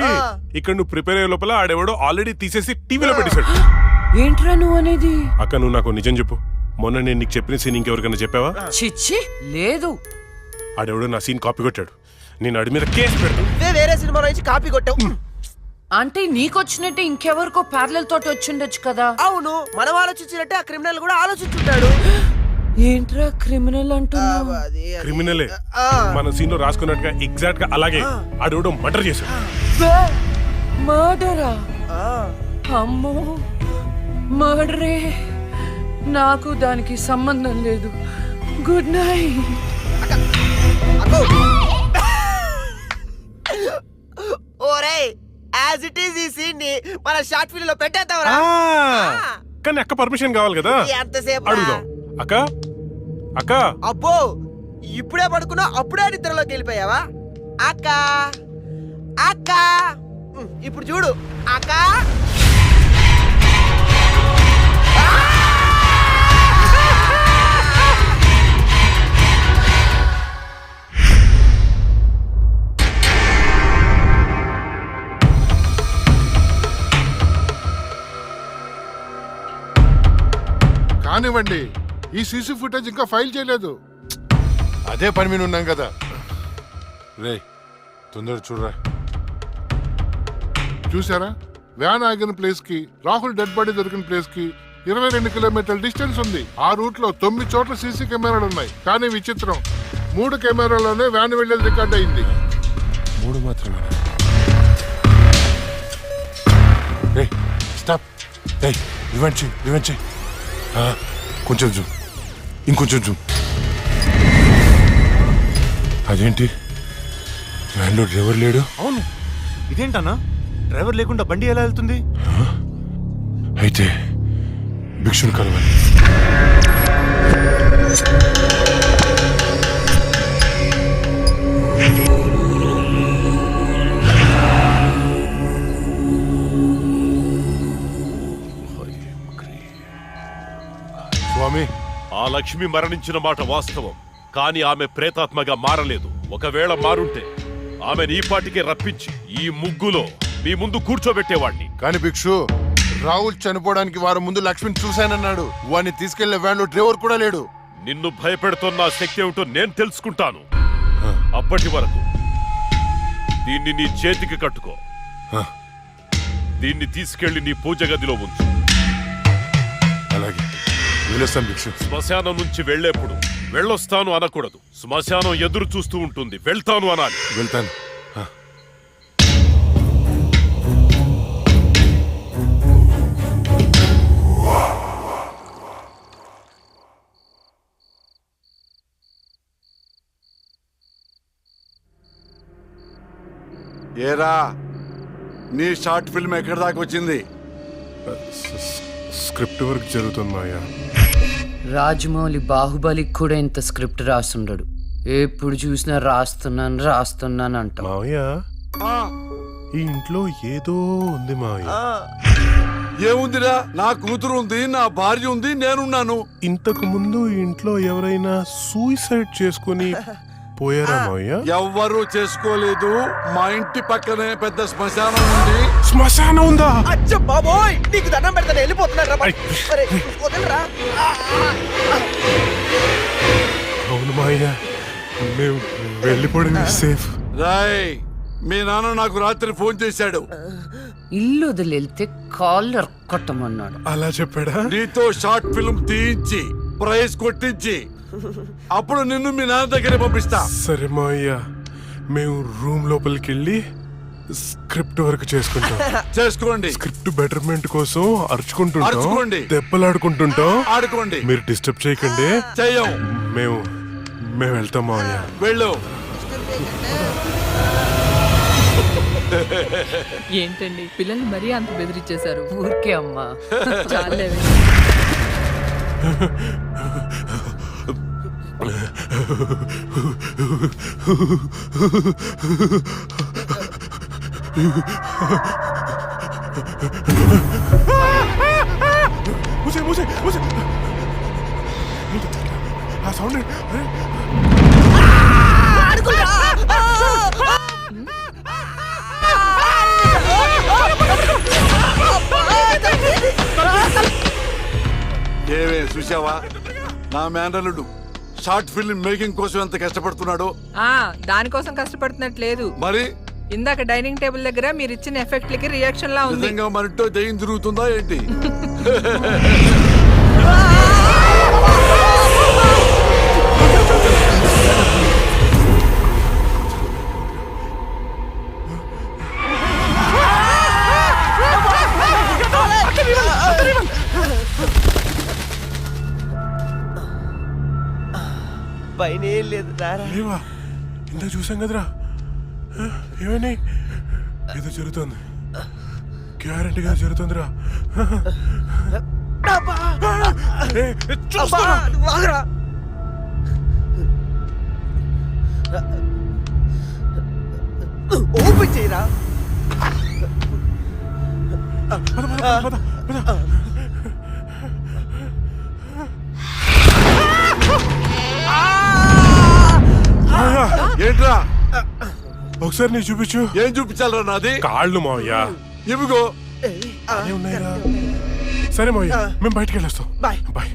ఇక్కడ నువ్వు ప్రిపేర్ అయ్యే లోపల ఆడెవడో ఆల్రెడీ తీసేసి టీవీలో పెట్టేశాడు. ఏంట్రా నువ్వు అనేది? అక్క నువ్వు నాకు నిజం చెప్పు, మొన్న నేను నీకు చెప్పిన సీన్ ఇంకెవరికైనా చెప్పావా? చిచ్చి లేదు. ఆడెవడో నా సీన్ కాపీ కొట్టాడు. నేను ఆడి మీద కేసు పెడతాను. వేరే సినిమాలో నుంచి కాపీ కొట్టావు అంటే నీకొచ్చినట్టే ఇంకెవరికో ప్యారలల్ తోటి వచ్చిండొచ్చు కదా. అవును, మనం ఆలోచించినట్టే ఆ క్రిమినల్ కూడా ఆలోచించుంటాడు. ఏంట్రా క్రిమినల్ అంటున్నావు? క్రిమినలే మన సీన్ లో రాసుకున్నట్టుగా ఎగ్జాక్ట్ గా అలాగే ఆడెవడో మర్డర్ చేశాడు. మర్డరా? అమ్మో, మర్డరే. నాకు దానికి సంబంధం లేదు. Good night. ఓరే, యాజ్ ఇట్ ఈస్ ఈ సీన్ ని మన షార్ట్ ఫిల్మ్ లో పెట్టేద్దాంరా. కానీ అక్క పర్మిషన్ కావాలి కదా. ఎంతసేపు అడుగుదాం. అక్క అక్క అబ్బో ఇప్పుడే పడుకున్నా అప్పుడే నిద్రలోకి వెళ్ళిపోయావా? అక్క అక్క ఇప్పుడు చూడు అక్క. కానివ్వండి, ఈ సీసీ ఫుటేజ్ ఇంకా ఫైల్ చేయలేదు. అదే పని మీద ఉన్నాం కదా. రే తొందర చూడరా. చూసారా, వ్యాన్ ఆగిన ప్లేస్ కి రాహుల్ డెడ్ బాడీ దొరికిన ప్లేస్ కి 22 కిలోమీటర్ల డిస్టెన్స్ ఉంది. ఆ రూట్ లో 9 చోట్ల సీసీ కెమెరాలు ఉన్నాయి. కానీ విచిత్రం, 3 కెమెరాలోనే వ్యాన్ వెళ్ళేది రికార్డ్ అయింది. 3 మాత్రమే. రే స్టాప్. రివెంజ్ కొంచెం జూమ్, ఇంకొంచెం జూమ్. అదేంటి వ్యాన్లో డ్రైవర్ లేడు? అవును, ఇదేంటన్నా డ్రైవర్ లేకుండా బండి ఎలా వెళ్తుంది? అయితే భిక్షుని కలవాలి. స్వామి, ఆ లక్ష్మి మరణించిన మాట వాస్తవం, కానీ ఆమె ప్రేతాత్మగా మారలేదు. ఒకవేళ మారుంటే ఆమె ఈ పాటికే రప్పించి ఈ ముగ్గులో మీ ముందు కూర్చోబెట్టేవాడిని. కానీ భిక్షు, రాహుల్ చనిపోవడానికి వారం ముందు లక్ష్మిని చూశానన్నాడు. వాడిని తీసుకెళ్లే వ్యాన్లో డ్రైవర్ కూడా లేడు. నిన్ను భయపెడుతున్న శక్తి ఏమిటో నేను తెలుసుకుంటాను. అప్పటి వరకు దీన్ని నీ చేతికి కట్టుకో. దీన్ని తీసుకెళ్లి నీ పూజ గదిలో ఉంచు. అలాగే వెళ్ళొస్తాను భిక్షు. శ్మశానం నుంచి వెళ్లేప్పుడు వెళ్ళొస్తాను అనకూడదు. శ్మశానం ఎదురు చూస్తూ ఉంటుంది, వెళ్తాను అనాలి. వెళ్తాను. ఏరా, నీ షార్ట్ ఫిల్మ్ ఎక్కడి దాకా వచ్చింది? స్క్రిప్ట్ వర్క్ జరుగుతుంది మాయా. రాజమౌళి బాహుబలికి కూడా ఇంత స్క్రిప్ట్ రాసుండడు. ఎప్పుడు చూసినా రాస్తున్నాను అంటావు. మావయ్య, ఈ ఇంట్లో ఏదో ఉంది మావయ్య. ఏముందిరా, నా కూతురు ఉంది, నా భార్య ఉంది, నేనున్నాను. ఇంతకు ముందు ఈ ఇంట్లో ఎవరైనా సూసైడ్ చేసుకుని పోయారా మావయ్య? ఎవ్వరూ చేసుకోలేదు. మా ఇంటి పక్కనే పెద్ద శ్మశానం ఉంది. శ్మశానం ఉందా? అచ్చ బాబోయ్, నీకు దండం పెడతాను, వెళ్ళిపోతున్నారా? వదలరా. అవును మావయ్య, మేము వెళ్ళిపోవడం సేఫ్. రాయ్, మీ నాన్న నాకు రాత్రి ఫోన్ చేశాడు. ఇల్లు వదిలేళ్తే కాళ్ళు కొట్టమన్నాడు. అలా చెప్పాడా? నీతో షార్ట్ ఫిల్మ్ తీయించి ప్రైజ్ కొట్టించి అప్పుడు నిన్ను మీ నాన్న దగ్గర పంపిస్తా. సరే మావయ్య, మేము రూమ్ లోపలికి వెళ్ళి స్క్రిప్ట్ వర్క్ చేసుకుంటాం. చేసుకోండి. స్క్రిప్ట్ బెటర్మెంట్ కోసం అరుచుకుంటుంటాం, అరుచుకోండి. దెబ్బలాడుకుంటుంటాం. ఆడుకోండి. మీరు డిస్టర్బ్ చేయకండి. చెయ్యం. మేము వెళ్తాం మావయ్య. వెళ్ళు. ఏంటండి పిల్లల్ని మరీ అంత బెదిరించేశారు? ఊరికే అమ్మా. చాలే. ఆ సౌండ్ ఏవే చూసావా, నా మేనల్లుడు షార్ట్ ఫిల్మ్ మేకింగ్ కోసం ఎంత కష్టపడుతున్నాడో. దానికోసం కష్టపడుతున్నట్లేదు మరి. ఇందాక డైనింగ్ టేబుల్ దగ్గర మీరు ఇచ్చిన ఎఫెక్ట్లకి రియాక్షన్ లా ఉంది. నిజంగా మరింటో దయ్యం తిరుగుతుందా ఏంటి? పైన ఏం లేదు. లేవా? ఇంత చూసాం కదరా. ఏమని ఏదో జరుగుతుంది, గ్యారంటీగా జరుగుతుందిరా. అబ్బా! అబ్బా, నువ్వు ఆగురా. ఓపెన్ చేయరా. ఏంట్రా ఒకసారి నీ చూపించు. ఏం చూపించాలరా నాది? కాళ్ళు మావయ్య. ఇవిగో ఉన్నాయిరా. సరే మావయ్య, మేము బయటికి వెళ్ళొస్తాం. Bye bye.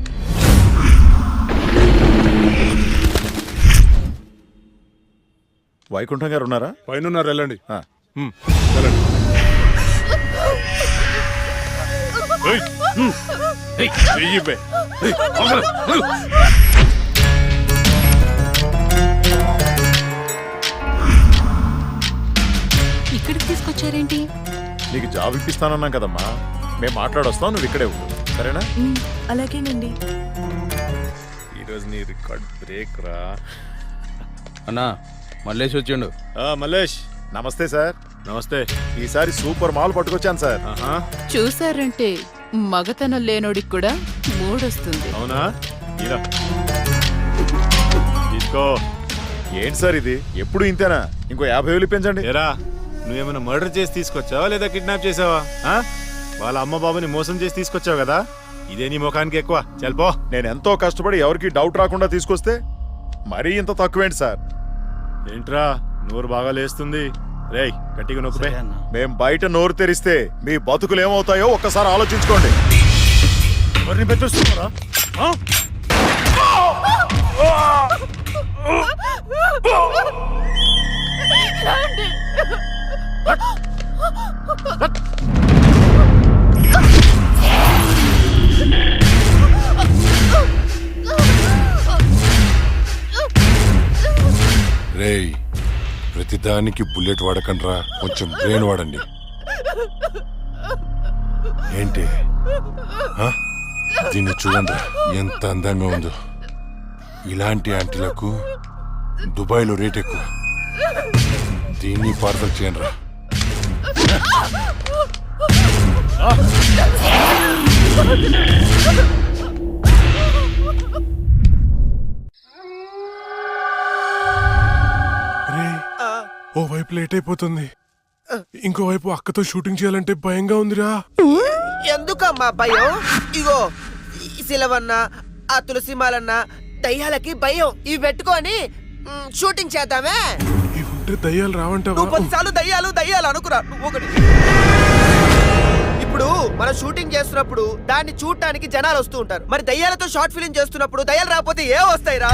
వైకుంఠం గారు ఉన్నారా? పైన ఉన్నారు, వెళ్ళండి. వెళ్ళండి. ఇక్కడికి తీసుకొచ్చారేంటి? నీకు జాబ్ ఇప్పిస్తానన్నాం కదమ్మా, మేము మాట్లాడొస్తాం, నువ్వు ఇక్కడే ఉండు, సరేనా? అలాగేనండి. ఈరోజు నీ రికార్డ్ బ్రేక్ రా. అన్నా మల్లేష్ వచ్చిండు. మల్లేష్ నమస్తే సార్. నమస్తే. ఈసారి సూపర్ మాల్ పట్టుకొచ్చాను సార్. చూసారంటే మగతనం లేనోడికి కూడా మూడొస్తుంది. అవునా? తీసుకో. ఏంటి సార్ ఇది, ఎప్పుడు ఇంతేనా? ఇంకో 50,000 పెంచండి. ఏరా, నువ్వేమైనా మర్డర్ చేసి తీసుకొచ్చావా లేదా కిడ్నాప్ చేసావా? వాళ్ళ అమ్మ బాబుని మోసం చేసి తీసుకొచ్చావు కదా, ఇదే నీ ముఖానికి ఎక్కువ. చల్పో. నేను ఎంతో కష్టపడి ఎవరికి డౌట్ రాకుండా తీసుకొస్తే మరీ ఇంత తక్కువేంటి సార్? ఏంట్రా నోరు బాగా లేస్తుంది? రేయ్ గట్టిగా నొక్కుపే. మేం బయట నోరు తెరిస్తే మీ బతుకులు ఏమవుతాయో ఒక్కసారి ఆలోచించుకోండి. ఎవరిని బెదిరిస్తున్నారా? రేయ్, ప్రతిదానికి బుల్లెట్ వాడకండ్రా, కొంచెం బ్రెయిన్ వాడండి. ఏంటి దీన్ని చూడండి, ఎంత అందంగా ఉందో. ఇలాంటి ఆంటీలకు దుబాయ్లో రేట్ ఎక్కువ. దీన్ని పార్సల్ చేయండి రా. ఓ వైపు లేట్ అయిపోతుంది, ఇంకోవైపు అక్కతో షూటింగ్ చేయాలంటే భయంగా ఉందిరా. ఎందుకమ్మా భయం? ఇగో ఈ శిలవన్న, ఆ తులసిమాలన్న దయ్యాలకి భయం. ఇవి పెట్టుకొని షూటింగ్ చేద్దామే. ఇవుంటే దయ్యాలు రావంటావా? నువ్వు 10 సార్లు దయ్యాలు దయ్యాలు అనుకురా. నువ్వు ఒకటి. ఇప్పుడు మనం షూటింగ్ చేస్తున్నప్పుడు దాన్ని చూడటానికి జనాలు వస్తూ ఉంటారు. మరి దయ్యాలతో షార్ట్ ఫిల్మ్ చేస్తున్నప్పుడు దయ్యాలు రాకపోతే ఏ వస్తాయిరా?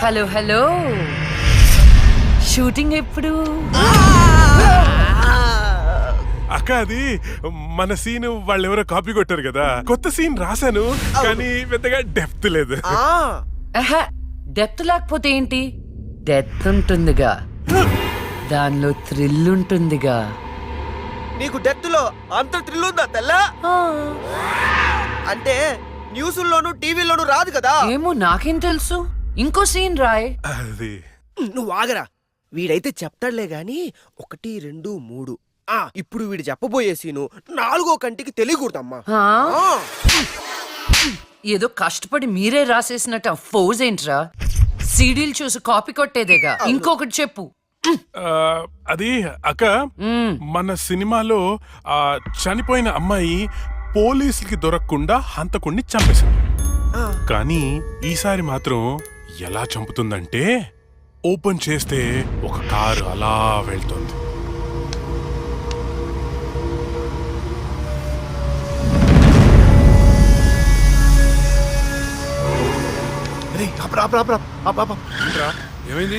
హలో హలో, షూటింగ్ ఎప్పుడు? అక్క, అది మన సీన్ వాళ్ళు ఎవరో కాపీ కొట్టారు కదా, కొత్త సీన్ రాశాను కానీ పెద్దగా డెప్త్ లేదు. డెప్త్ లేకపోతే ఏంటి? డెప్త్ ఉంటుందిగా, దానిలో థ్రిల్ ఉంటుందిగా. నీకు డెత్ లో అంత థ్రిల్ ఉందా తెల్ల? అంటే న్యూస్లోను టీవీలోను రాదు కదా. ఏమో, నాకేం తెలుసు. ఇంకో సీన్ రాయ్. అది నువ్వు ఆగరా. వీడైతే చెప్తాడులే గాని 1, 2, 3. ఇప్పుడు వీడు చెప్పబోయే సీను 4వ కంటికి తెలియకూడదమ్మా. ఏదో కష్టపడి మీరే రాసేసినట్టు ఫోజ్ ఏంట్రా? సీడీలు చూసి కాపీ కొట్టేదేగా. ఇంకొకటి చెప్పు. అది అక్క, మన సినిమాలో చనిపోయిన అమ్మాయి పోలీసులకి దొరకకుండా హంతకుణ్ణి చంపేసింది. కానీ ఈసారి మాత్రం ఎలా చంపుతుందంటే, ఓపెన్ చేస్తే ఒక కారు అలా వెళ్తుంది. ఏమైంది?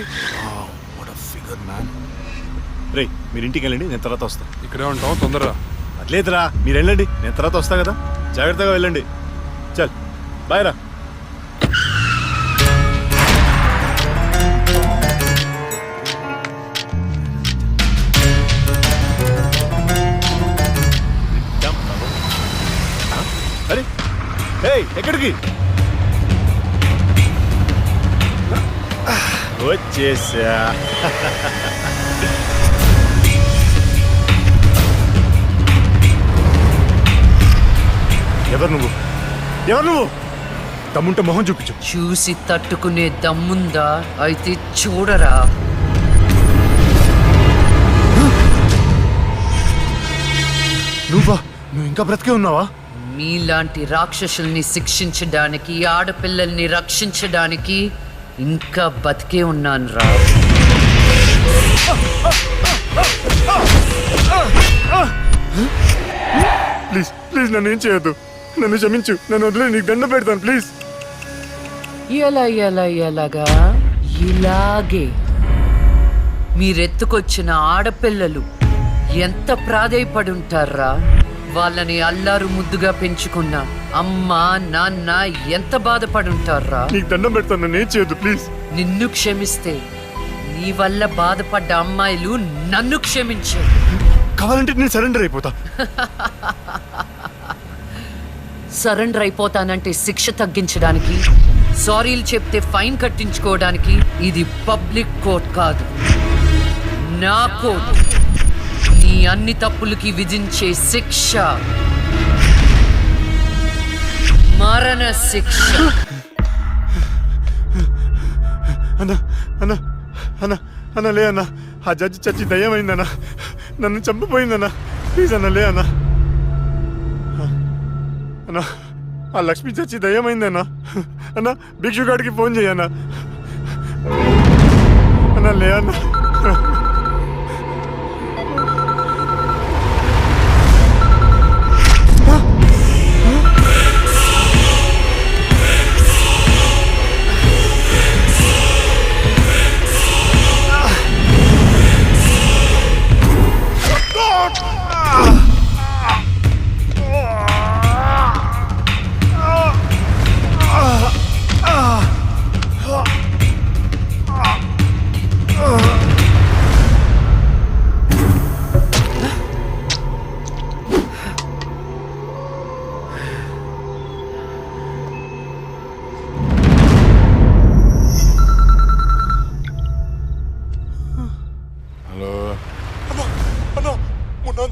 రే, మీరు ఇంటికి వెళ్ళండి, నేను తర్వాత వస్తా. ఇక్కడే ఉంటావు, తొందరగా. అట్లేదురా, మీరు వెళ్ళండి, నేను తర్వాత వస్తా కదా. జాగ్రత్తగా వెళ్ళండి. చల్, బాయ్ రా. అరే, ఎక్కడికి వచ్చేసా? ఎవరు నువ్వు? ఎవరు నువ్వు? దమ్ముంటే మొహం చూపించు. చూసి తట్టుకునే దమ్ముందా? అయితే చూడరా. నువ్వు ఇంకా బ్రతికే ఉన్నావా? మీలాంటి రాక్షసుల్ని శిక్షించడానికి, ఆడపిల్లల్ని రక్షించడానికి ఇంకా బతికే ఉన్నాను రా. ప్లీజ్ ప్లీజ్ నన్ను ఏం చేయొద్దు. నన్ను క్షమించు. నన్ను వదిలే, నీకు దండం పెడతాను ప్లీజ్. ఎలాగా? ఇలాగే మీరెత్తుకొచ్చిన ఆడపిల్లలు ఎంత ప్రాధేయపడి ఉంటారా. వాళ్ళని అల్లారు ముద్దుగా పెంచుకున్న అమ్మ నాన్న ఎంత బాధపడి ఉంటారా. నీకు దండం పెడతాను, నన్ను ఏం చేయొద్దు ప్లీజ్. నిన్ను క్షమిస్తే నీ వల్ల బాధపడ్డ అమ్మాయిలు నన్ను క్షమించు. కావాలంటే నేను సరెండర్ అయిపోతా. సరెండర్ అయిపోతానంటే శిక్ష తగ్గించడానికి, సారీలు చెప్తే ఫైన్ కట్టించుకోవడానికి. ఇది పబ్లిక్ కోర్ట్ కాదు, నా కోర్ట్. నీ అన్ని తప్పులకి విధించే శిక్ష మరణ శిక్ష. అన్నా అన్నా అన్నా అన్నా లే అన్నా. ఆ జడ్జి చచ్చి దయ్యమైందన్నా. నన్ను చంపిపోయిందన్నా. ప్లీజ్ అన్నా లే అన్నా. అన్నా ఆ లక్ష్మి చచ్చి దయ్యమైందన్నా. అన్నా భిక్షుగాడికి ఫోన్ చేయన్నా. అన్నా లే అన్నా.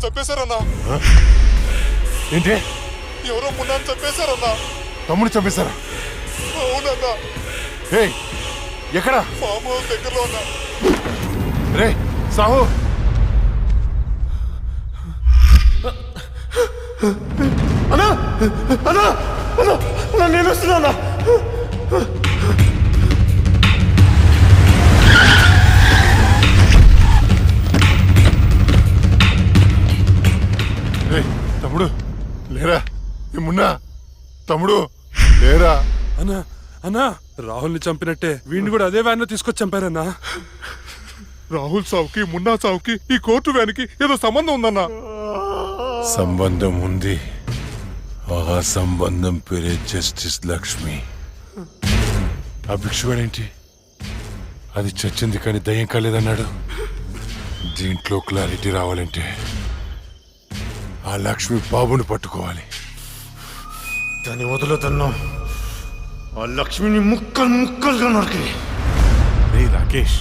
చంపేశారన్నా. ఏంటి? ఎవరో మున్నాను చంపేశారన్నా. తమ్ముడు చంపేశారా? అవునన్నా. ఎక్కడ? ఫామ్ హౌస్ దగ్గరలో ఉన్నా. రే సాహు, అన్నా అన్నా అన్నా అన్నా నేను వస్తున్నా. తమ్ముడు లేరా? మున్నా తమ్ముడు లేరా? అన్నా అన్నా, రాహుల్ని చంపినట్టే వీడిని కూడా అదే వ్యాన్ లో తీసుకొచ్చి చంపారన్నా. రాహుల్ సావుకి మున్నా సావుకి ఈ కోర్టు వ్యాన్కి ఏదో సంబంధం ఉందన్నా. సంబంధం ఉంది. ఆ సంబంధం పేరే జస్టిస్ లక్ష్మి. ఆ భిక్షువాడేంటి? అది చచ్చింది కానీ దయ్యం కాలేదన్నాడు. దీంట్లో క్లారిటీ రావాలంటే ఆ లక్ష్మి బాబుని పట్టుకోవాలి. దాన్ని వదులుతున్నా. ఆ లక్ష్మిని ముక్కలు ముక్కలుగా నరికి. రే రాకేష్,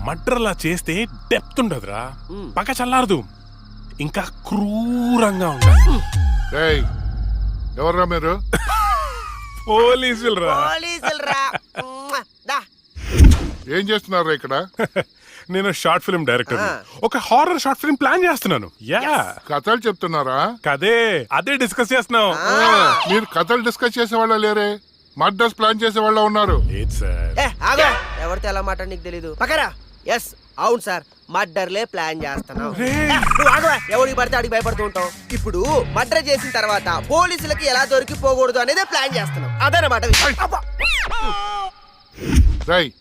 మర్డర్లా చేస్తే డెప్త్ ఉండదురా, పక్క చల్లారదు, ఇంకా క్రూరంగా ఉండాలి. ఎవర్రా మీరు? పోలీసులు రా. ఏం చేస్తున్నారా ఇక్కడ? నేను షార్ట్ ఫిల్మ్ డైరెక్టర్. ఒక హారర్ షార్ట్ ఫిల్మ్ ప్లాన్ చేస్తున్నాను. కథలు చెప్తున్నారా? కదే అదే డిస్కస్ చేస్తున్నాం. మీరు కథలు డిస్కస్ చేసే వాళ్ళ లేరే, మర్డర్స్ ప్లాన్ చేసే వాళ్ళ ఉన్నారు. ఎవరితో ఎలా మాట నీకు తెలీదు. పక్కరా. ఎస్ అవును సార్, మర్డర్లే ప్లాన్ చేస్తున్నాం. ఎవరికి పడితే అడిగి భయపడుతూ ఉంటాం. ఇప్పుడు మర్డర్ చేసిన తర్వాత పోలీసులకి ఎలా దొరికిపోకూడదు అనేది ప్లాన్ చేస్తున్నాం. అదనమాట.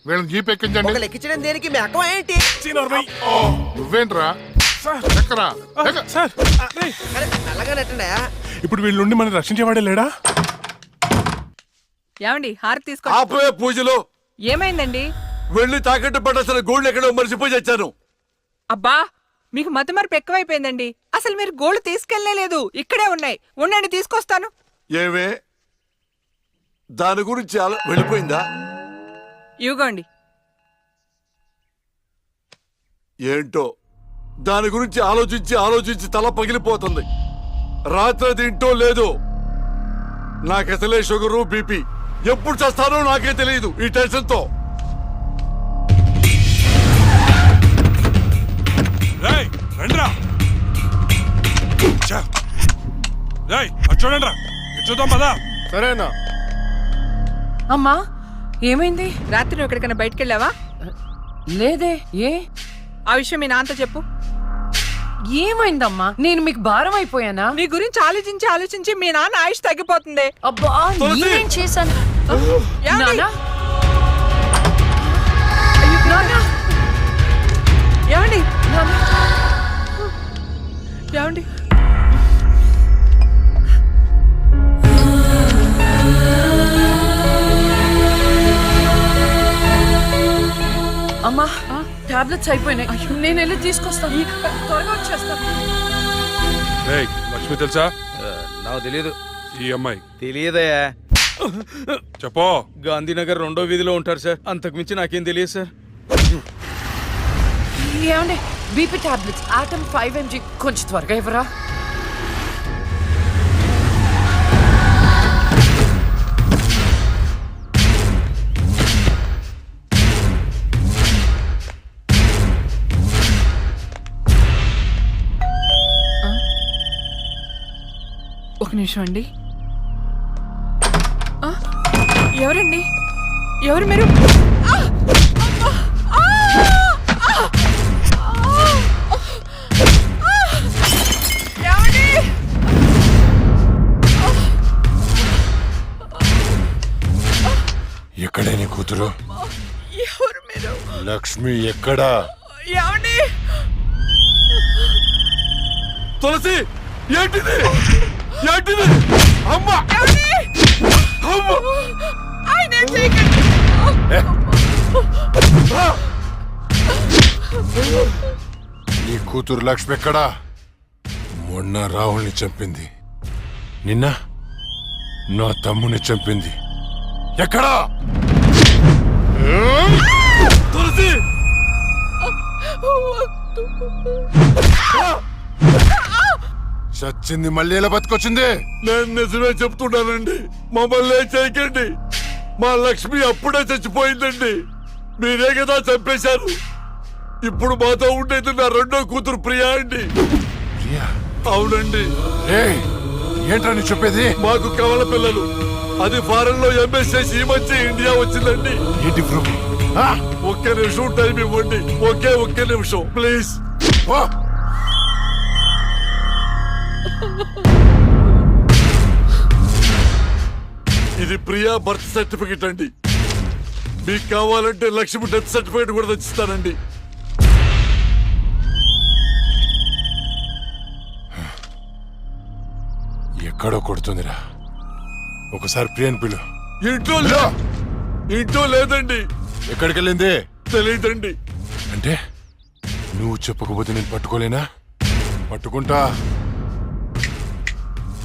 వీళ్ళని జీప్ ఎక్కించండి. ఎక్కించడం దేనికి? మీ అక్కం ఏంటి? నువ్వేంట్రా? ఇప్పుడు వీళ్ళ నుండి మనం రక్షించేవాడే లేడా? ఏమండి హారతి తీసుకో. ఆపవే పూజలు. ఏమైందండి? వెళ్ళి తాకట్టు పడాల్సిన గోల్డ్ ఎక్కడో మర్చిపోయి వచ్చాను. అబ్బా, మీకు మతిమరుపు ఎక్కువైపోయిందండి. అసలు మీరు గోల్డ్ తీసుకెళ్లలేదు, ఇక్కడే ఉన్నాయి. ఉండండి తీసుకొస్తాను. ఏవే దాని గురించి వెళ్ళిపోయిందా? ఇవ్వండి. ఏంటో దాని గురించి ఆలోచించి ఆలోచించి తల పగిలిపోతుంది. రాత్రి తింటో లేదు, నాకు అసలే షుగరు బీపీ, ఎప్పుడు చేస్తానో నాకే తెలియదు ఈ టెన్షన్ తో. చూడండి చూద్దాం పదా. సరేనా? అమ్మా ఏమైంది? రాత్రి నువ్వు ఎక్కడికైనా బయటికి వెళ్ళావా? లేదే. ఏ ఆ విషయం మీ నాన్నతో చెప్పు. ఏమైందమ్మా? నేను మీకు భారం అయిపోయానా? నీ గురించి ఆలోచించి ఆలోచించి మీ నాన్న ఆయుష్ తగ్గిపోతుంది. అబ్బా నేనేం చేశాను? ఏమండి? నాన్నా? నాన్నా? ఏమండి నాన్నా? ఏమండి? అమ్మా టాబ్లెట్స్ అయిపోయినాయి. నేను వెళ్ళి తీసుకొస్తాను. త్వరగా వచ్చేస్తాను. లక్ష్మి తెలుసా? నాకు తెలియదు. ఈ అమ్మాయి తెలియదయా. చెప్పో. గాంధీనగర్ 2వ వీధిలో ఉంటారు సార్. అంతకుమించి నాకేం తెలియదు సార్. ఏమండి బీపీ టాబ్లెట్స్ ఆటమ్ 5 mg కొంచెం త్వరగా ఇవ్వరా? ఒక నిమిషం అండి. ఎవరండి? ఎవరు మీరు? ఎక్కడే నీ కూతురు? ఎవరు మీరు? లక్ష్మి ఎక్కడా? ఏమండి? తులసి ఏంటిది? ఏంటిది? అమ్మా! ఆయన చేయకండి. నీ కూతురు లక్ష్మి ఎక్కడా? మొన్న రాహుల్ని చంపింది, నిన్న నా తమ్ముని చంపింది. ఎక్కడా? తులసి! చచ్చింది మళ్ళీ ఎలా బతికొచ్చింది? నేను నిజమే చెప్తున్నానండి, మమ్మల్ని ఏం చేయకండి. మా లక్ష్మి అప్పుడే చచ్చిపోయిందండి. మీరే కదా చంపేశారు. ఇప్పుడు మాతో ఉండేది నా రెండో కూతురు ప్రియా అండి. అవునండి. ఏంట్రా నీ చెప్పేది? మాకు కవల పిల్లలు. అది ఫారెన్ లో ఎంఎస్ చేసి ఈ మధ్య ఇండియా వచ్చిందండి. ఏంటి ప్రూఫ్? ఒక్క నిమిషం టైం ఇవ్వండి. ఒక్క నిమిషం ప్లీజ్. ఇది ప్రియా బర్త్ సర్టిఫికెట్ అండి. మీకు కావాలంటే లక్ష్మి డెత్ సర్టిఫికెట్ కూడా తెచ్చిస్తానండి. ఎక్కడో కొడుతుందిరా. ఒకసారి ప్రియన్ పిలు. ఇంట్లో లేదండి. ఎక్కడికి వెళ్ళింది? తెలియదండి. అంటే నువ్వు చెప్పకపోతే నేను పట్టుకోలేనా? పట్టుకుంటా,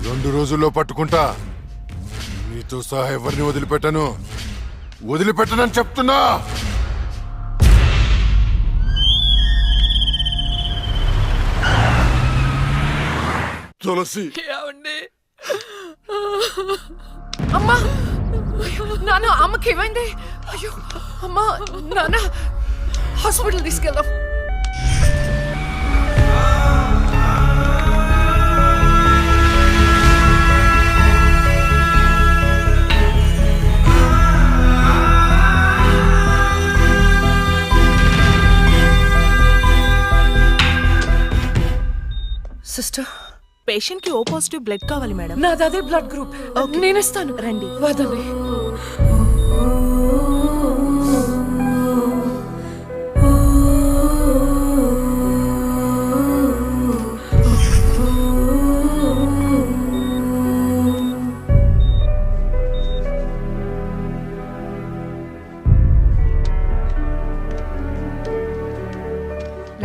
2 రోజుల్లో పట్టుకుంటా. నీతో సహా ఎవరిని వదిలిపెట్టనని చెప్తున్నా. తులసి అమ్మా! నాన్న అమ్మకి ఏమైంది? అయ్యో అమ్మా! నాన్న హాస్పిటల్ తీసుకెళ్దాం. సిస్టర్, పేషెంట్ కి ఓ పాజిటివ్ బ్లడ్ కావాలి మేడం. నాది అదే బ్లడ్ గ్రూప్. నేను ఇస్తాను. రండి. వదండి.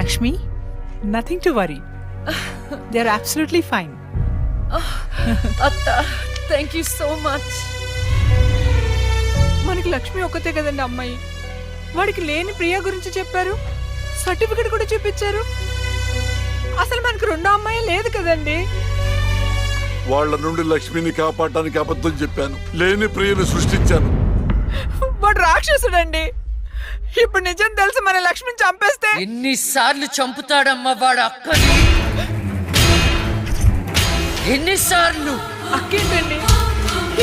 Lakshmi, nothing to worry. They are absolutely fine. అత్త, థ్యాంక్ యూ సో మచ్. మనకి లక్ష్మి ఒక్కతే కదండి అమ్మాయి. వాడికి లేని ప్రియా గురించి చెప్పారు, సర్టిఫికెట్ కూడా చూపించారు. అసలు మనకు రెండో అమ్మాయి లేదు కదండి. వాళ్ళ నుండి లక్ష్మిని కాపాడటానికి అబద్ధం చెప్పాను, లేని ప్రియను సృష్టించాను. వాడు రాక్షసుడండి. ఇప్పుడు నిజం తెలిసి మన లక్ష్మిని చంపేస్తే ఎన్నిసార్లు చంపుతాడమ్మా వాడు అక్కని? ఎన్నిసార్లు? అక్కేంటండి,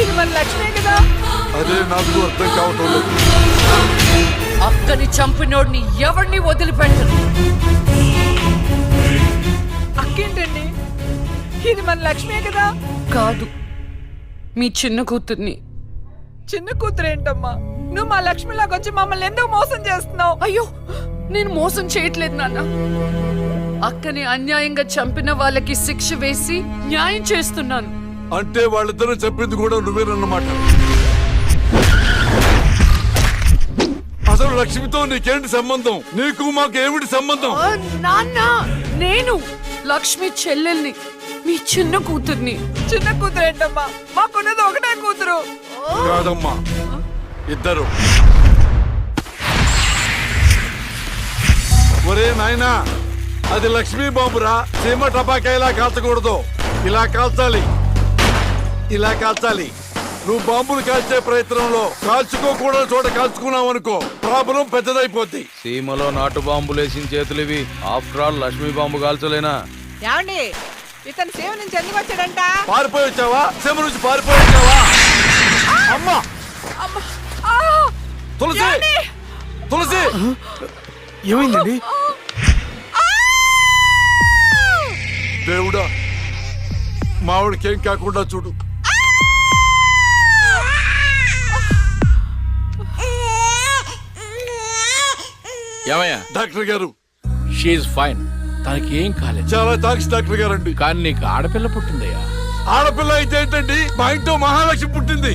ఇది మన లక్ష్మే కదా. అదే నాకు అర్థం కావటం లేదు. అక్కని చంపినోడిని ఎవరిని వదిలిపెట్టరు. అక్కేంటండి, ఇది మన లక్ష్మే కదా. కాదు, మీ చిన్న కూతుర్ని. చిన్న కూతురు ఏంటమ్మా? నువ్వు మా లక్ష్మిలాగా వచ్చి మమ్మల్ని ఎందుకు మోసం చేస్తున్నావు? అయ్యో, నేను మోసం చేయట్లేదు నాన్న. అక్కని అన్యాయంగా చంపిన వాళ్ళకి శిక్ష వేసి న్యాయం చేస్తున్నాను. అంటే వాళ్ళిద్దరూ చెప్పింది కూడా నువ్వేనన్నమాట. అసలు లక్ష్మితో నీకేంటి సంబంధం? నీకు మాకు ఏమిటి సంబంధం? నాన్న, నేను లక్ష్మి చెల్లెల్ని, మీ చిన్న కూతుర్ని. చిన్న కూతురు ఏంటమ్మా? మాకున్నది ఒకటే కూతురు. కాదమ్మా, ఇద్దరు. ఒరే నాయనా, అది లక్ష్మీ బాంబురా. సీమ టపాకా ఇలా కాల్చకూడదు, ఇలా కాల్చాలి, ఇలా కాల్చాలి. నువ్వు బాంబులు కాల్చే ప్రయత్నంలో కాల్చుకోకూడదు చోట కాల్చుకున్నావు అనుకో, ప్రాబ్లం పెద్దదైపోద్ది. సీమలో నాటు బాంబులేసిన చేతులు ఇవి. ఆఫ్టర్ ఆల్ లక్ష్మీ బాంబు కాల్చలేనా? ఏమండి, ఇతను సేవ నుంచి ఎందుకు వచ్చాడంట? పారిపోయి వచ్చావా? సీమ నుంచి పారిపోయి వచ్చావా? అమ్మా, తులసి, తులసి, ఏమైందండి? దేవుడా, మావిడికేం కాకుండా చూడు. ఏమయ్యా? డాక్టర్ గారు, షీఈ్ ఫైన్, తనకి ఏం కాలేదు. చాలా థాంక్స్ డాక్టర్ గారండి. కానీ నీకు ఆడపిల్ల పుట్టిందయ్యా. ఆడపిల్ల అయితే ఏంటండి, మా ఇంట్లో మహాలక్ష్మి పుట్టింది.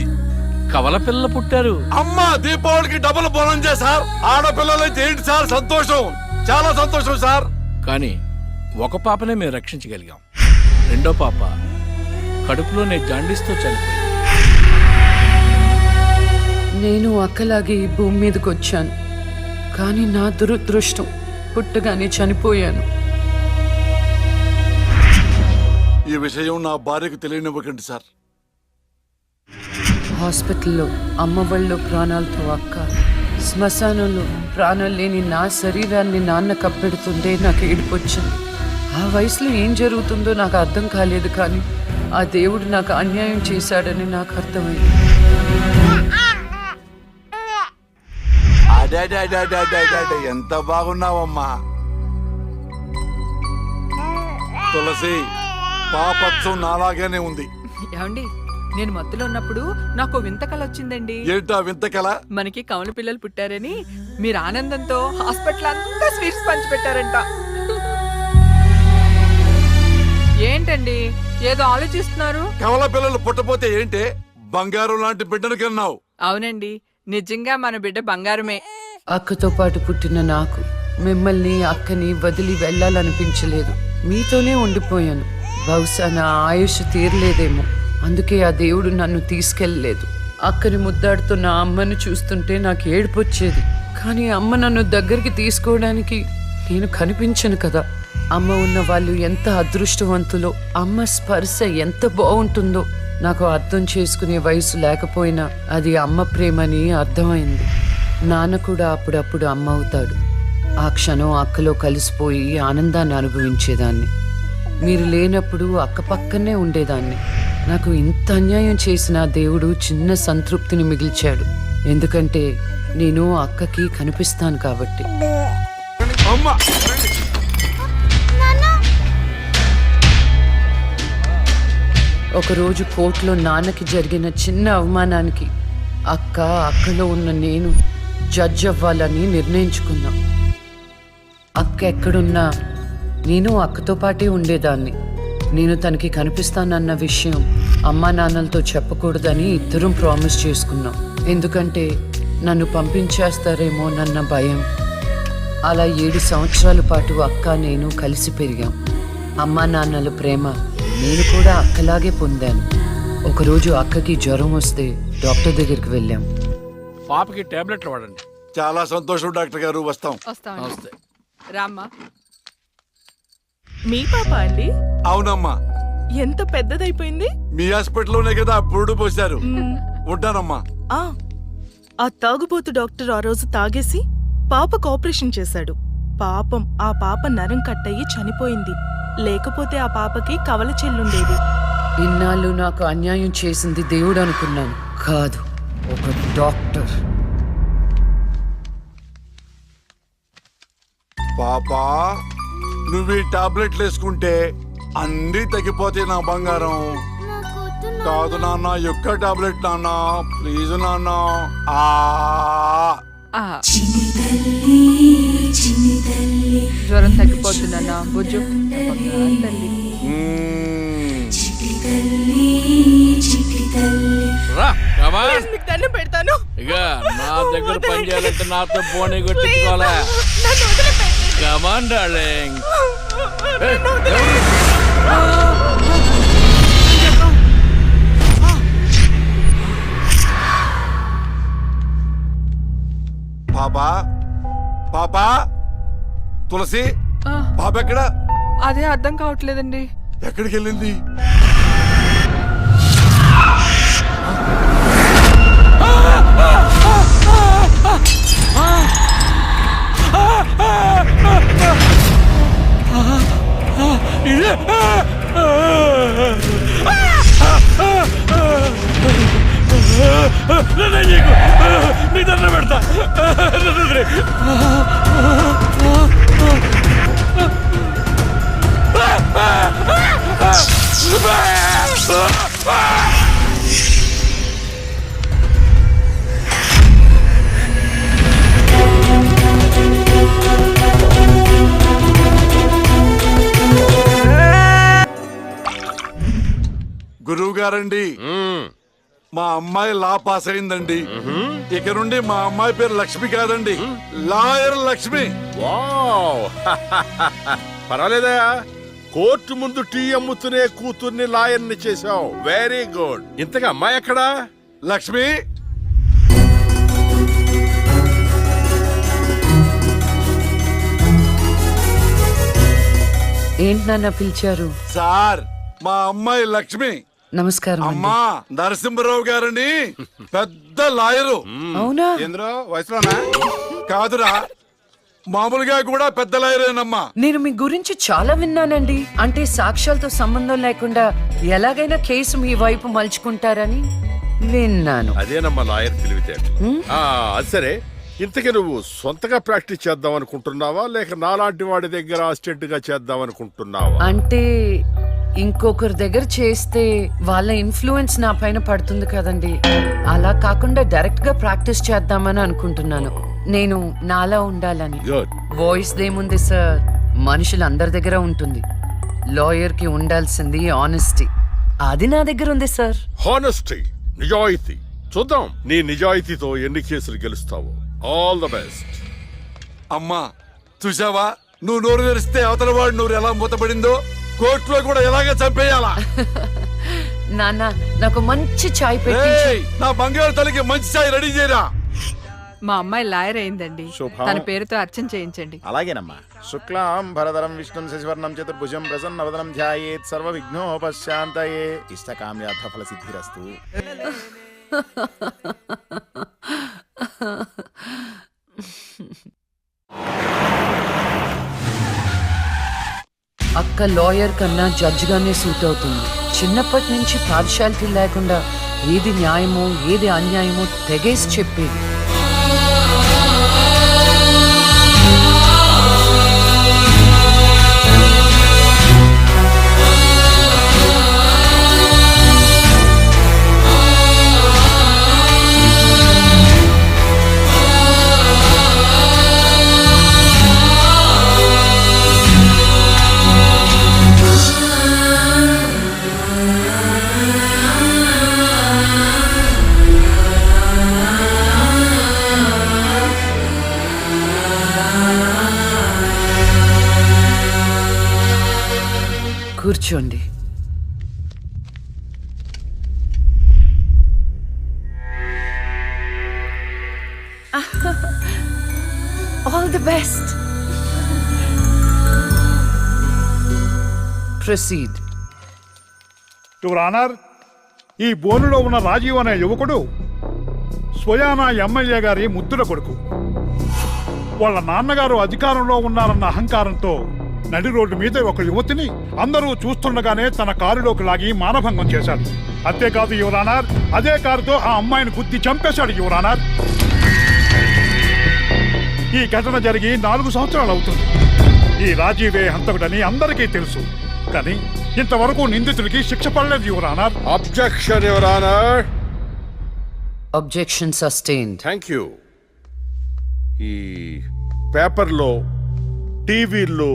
కవల పిల్లలు పుట్టారు. అమ్మా, దీపావళికి డబుల్ బోనం సార్. ఆడపిల్లలైతే ఏంటి సార్ సంతోషం, చాలా సంతోషం సార్. కానీ ఒక పాపనే మేము రక్షించగలిగాం. రెండో పాప కడుపులోనే జాండీస్తో చనిపోయింది. నేను అక్కలాగే ఈ భూమి మీదకి వచ్చాను, కానీ నా దురదృష్టం పుట్టగానే చనిపోయాను. ఈ విషయం నా భార్యకు తెలియనివ్వకండి సార్. హాస్పిటల్లో అమ్మ వాళ్ళ ప్రాణాలతో అక్క, శ్మశానంలో ప్రాణాలు లేని నా శరీరాన్ని నాన్న కప్పెడుతుంటే నాకు ఏడుపొచ్చింది. ఆ వయసులో ఏం జరుగుతుందో నాకు అర్థం కాలేదు, కానీ ఆ దేవుడు నాకు అన్యాయం చేశాడని నాకు అర్థమైంది. ఎంత బాగున్నావమ్మా తులసి. పాపత్వం నాలాగానే ఉంది. ఏమండి, నేను మత్తులో ఉన్నప్పుడు నాకు వింత కళ వచ్చిందండి. ఏంటా వింత కళ? మనకి కవల పిల్లలు పుట్టారని మీరు ఆనందంతో హాస్పిటల్ అంతా స్వీట్స్ పంచిపెట్టారంట. ఏంటండి ఏదో ఆలోచిస్తున్నారు? కవల పిల్లలు పుట్టపోతే ఏంటే, బంగారం లాంటి బిడ్డను కన్నావు. అవునండి, నిజంగా మన బిడ్డ బంగారమే. అక్కతో పాటు పుట్టిన నాకు మిమ్మల్ని అక్కని వదిలి వెళ్ళాలనిపించలేదు. మీతోనే ఉండిపోయాను. బహుశా నా ఆయుష్ తీరలేదేమో, అందుకే ఆ దేవుడు నన్ను తీసుకెళ్ళలేదు. అక్కని ముద్దాడుతున్న అమ్మను చూస్తుంటే నాకు ఏడుపొచ్చేది, కానీ అమ్మ నన్ను దగ్గరికి తీసుకోవడానికి నేను కనిపించను కదా. అమ్మ ఉన్న వాళ్ళు ఎంత అదృష్టవంతులో, అమ్మ స్పర్శ ఎంత బాగుంటుందో నాకు అర్థం చేసుకునే వయసు లేకపోయినా అది అమ్మ ప్రేమని అర్థమైంది. నాన్న కూడా అప్పుడప్పుడు అమ్మ అవుతాడు. ఆ క్షణం అక్కలో కలిసిపోయి ఆనందాన్ని అనుభవించేదాన్ని. మీరు లేనప్పుడు అక్క పక్కనే ఉండేదాన్ని. నాకు ఇంత అన్యాయం చేసిన దేవుడు చిన్న సంతృప్తిని మిగిల్చాడు, ఎందుకంటే నేను అక్కకి కనిపిస్తాను కాబట్టి. ఒకరోజు కోర్టులో నాన్నకి జరిగిన చిన్న అవమానానికి అక్కలో ఉన్న నేను జడ్జ్ అవ్వాలని నిర్ణయించుకున్నాం. అక్క ఎక్కడున్నా నేను అక్కతో పాటే ఉండేదాన్ని. నేను తనకి కనిపిస్తానన్న విషయం అమ్మా నాన్నలతో చెప్పకూడదని ఇద్దరం ప్రామిస్ చేసుకున్నాం, ఎందుకంటే నన్ను పంపించేస్తారేమో నన్న భయం. అలా 7 సంవత్సరాల పాటు అక్క నేను కలిసి పెరిగాం. అమ్మా నాన్నల ప్రేమ నేను కూడా అక్కలాగే పొందాను. ఒకరోజు అక్కకి జ్వరం వస్తే డాక్టర్ దగ్గరికి వెళ్ళాం. పాపకి టాబ్లెట్లు వాడండి. చాలా సంతోషం డాక్టర్ గారు, వస్తాం. రామ్మా. మీ పాప అండి? అవునమ్మా, ఎంత పెద్దదైపోయింది. మీ హాస్పిటల్లోనే కదా పురుడు పోశారు. ఉంటానమ్మా. ఆ తాగుబోతు డాక్టర్ ఆ రోజు తాగేసి పాపకు ఆపరేషన్ చేశాడు. పాపం ఆ పాప నరం కట్టయి చనిపోయింది. లేకపోతే ఆ పాపకి కవల చెల్లుండేది. ఇన్నాళ్ళు నాకు అన్యాయం చేసింది దేవుడు అనుకున్నాను, కాదు ఒక డాక్టర్. పాపా, నువ్వు ఈ టాబ్లెట్లు వేసుకుంటే అన్నీ తగ్గిపోతాయి నా బంగారం. కాదు నాన్న, యొక్క టాబ్లెట్ నాన్న, ప్లీజ్ నాన్న. జ్వరం తగ్గిపోతుందన్నా బుజ్జు. తల్లి రా కమాన్. మీకు దండం పెడతాను. ఇక నా దగ్గర పని చేయాలంటే నాతో పోనీ కొట్టించుకోవాలా? Come on darling. పాపా, పాపా, తులసి, పాప ఎక్కడ? అదే అర్థం కావట్లేదండి. ఎక్కడికి వెళ్ళింది? నిద్ర పెడతా. గురువు గారండి, మా అమ్మాయి లా పాస్ అయిందండి. ఇక నుండి మా అమ్మాయి పేరు లక్ష్మి కాదండి, లాయర్ లక్ష్మి. వావ్ పర్వాలేదా? కోర్టు ముందు టీ అమ్ముతూనే కూతుర్ని లాయర్ని చేశావు. Very good. ఇంతగా అమ్మాయి ఎక్కడా? లక్ష్మి, ఏంటి నాన్న పిలిచారు? సార్, మా అమ్మాయి లక్ష్మి. నమస్కారం. అమ్మా, నరసింహరావు గారని పెద్ద లాయరు. అవునా? ఎందులో వయసులోనా? కాదురా, మామూలుగా కూడా పెద్ద లాయరేనమ్మా. నేను మీ గురించి చాలా విన్నానండి. అంటే సాక్ష్యాలతో సంబంధం లేకుండా ఎలాగైనా కేసు మీ వైపు మలుచుకుంటారని విన్నాను. అదేనమ్మా లాయర్ తెలివితేటలు. అది సరే, ఇంతకీ నువ్వు సొంతగా ప్రాక్టీస్ చేద్దాం అనుకుంటున్నావా, లేక నాలాంటి వాడి దగ్గర అసిస్టెంట్ గా చేద్దాం అనుకుంటున్నావా? అంటే ఇంకొకరి దగ్గర చేస్తే వాళ్ళ ఇన్ఫ్లుయెన్స్ నా పైన పడుతుంది కదండి. అలా కాకుండా డైరెక్ట్ గా ప్రాక్టీస్ చేద్దామని అనుకుంటున్నాను. నేను నాలా ఉండాలని. వాయిస్ దేముంది సార్, మనుషులందరి దగ్గర ఉంటుంది. లాయర్ కి ఉండాల్సింది ఆనెస్టీ. అది నా దగ్గర ఉంది సార్. హానెస్టీ, నిజాయితీ. చూద్దాం నీ నిజాయితీతో ఎన్ని కేసులు గెలుస్తావు. All the best. అమ్మా, చూసావా, నువ్వు నోరు తెరిస్తే అవతల వాడు నోరు ఎలా మూతపడిందో, కోర్టులో కూడా ఎలాగ చంపేయాలా? నాన్న, నాకు మంచి చాయ్ పెట్టి. నా బంగారు తల్లికి మంచి చాయ్ రెడీ చేయరా. మా అమ్మాయి లాయర్ అయిందండి. తన పేరుతో అర్చన చేయించండి. అలాగేనమ్మా. శుక్లాం భరధరం విష్ణుం శశివర్ణం చతుర్భుజం ప్రసన్నవదనం ధ్యాయేత్ సర్వ విఘ్నోపశాంతయే ఇష్టకామ్యార్థ ఫల సిద్ధిరస్తు. అక్క లాయర్ కన్నా జడ్జ్ గానే సూట్ అవుతుంది. చిన్నప్పటి నుంచి పార్షాలిటీ లేకుండా ఏది న్యాయమో ఏది అన్యాయమో తెగేసి చెప్పేది. కూర్చోండి. All the best. Proceed. Your honour, ఈ బోనులో ఉన్న రాజీవ్ అనే యువకుడు స్వయానా ఎమ్మెల్యే గారి ముద్దుల కొడుకు. వాళ్ళ నాన్నగారు అధికారంలో ఉన్నారన్న అహంకారంతో నడి రోడ్డు మీద ఒక యువతిని అందరూ చూస్తుండగానే తన కారులోకి లాగి మానభంగం చేశాడు. అంతేకాదు యువర్ ఆనర్, అదే కారుతో ఆ అమ్మాయిని గుద్ది చంపేశాడు యువర్ ఆనర్. ఈ ఘటన జరిగి 4 సంవత్సరాలు అవుతుంది. ఈ రాజీవే హంతకుడని అందరికీ తెలుసు, కానీ ఇంతవరకు నిందితుడికి శిక్ష పడలేదు your honour. Objection your honour. Objection sustained. Thank you. ఈ పేపర్లో, టీవీల్లో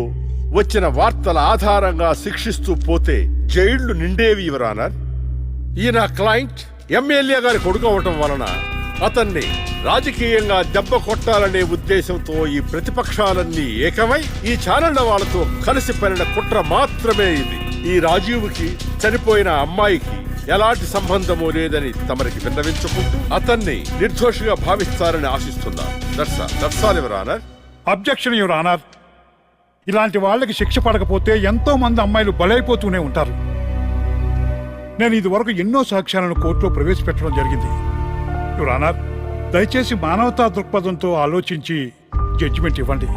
వచ్చిన వార్తల ఆధారంగా శిక్షిస్తూ పోతే జైళ్లు నిండేవి యువర్ ఆనర్. ఈయన క్లయింట్ ఎమ్మెల్యే గారి కొడుకు అవటం వలన అతన్ని రాజకీయంగా దెబ్బ కొట్టాలనే ఉద్దేశంతో ఈ ప్రతిపక్షాలన్నీ ఏకమై ఈ ఛానళ్ల వాళ్ళతో కలిసి పడిన కుట్ర మాత్రమే ఇది. ఈ రాజీవ్కి చనిపోయిన అమ్మాయికి ఎలాంటి సంబంధమూ లేదని తమరికి విన్నవించుకుంటూ అతన్ని నిర్దోషిగా భావిస్తారని ఆశిస్తున్నారు. That's all your honour. Objection your honour. ఇలాంటి వాళ్ళకి శిక్ష పడకపోతే ఎంతో మంది అమ్మాయిలు బలైపోతూనే ఉంటారు. నేను ఇదివరకు ఎన్నో సాక్ష్యాలను కోర్టులో ప్రవేశపెట్టడం జరిగింది యువర్ ఆనర్. దయచేసి మానవతా దృక్పథంతో ఆలోచించి జడ్జిమెంట్ ఇవ్వండి.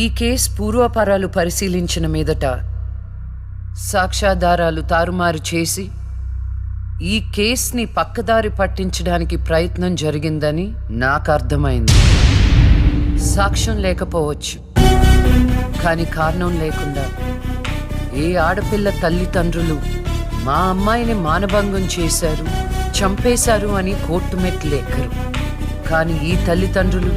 ఈ కేసు పూర్వాపరాలు పరిశీలించిన మీదట సాక్ష్యాధారాలు తారుమారు చేసి ఈ కేసుని పక్కదారి పట్టించడానికి ప్రయత్నం జరిగిందని నాకు అర్థమైంది. సాక్ష్యం లేకపోవచ్చు, కానీ కారణం లేకుండా ఏ ఆడపిల్ల తల్లిదండ్రులు మా అమ్మాయిని మానభంగం చేశారు, చంపేశారు అని కోర్టు మెట్లు ఎక్కరు. కానీ ఈ తల్లిదండ్రులు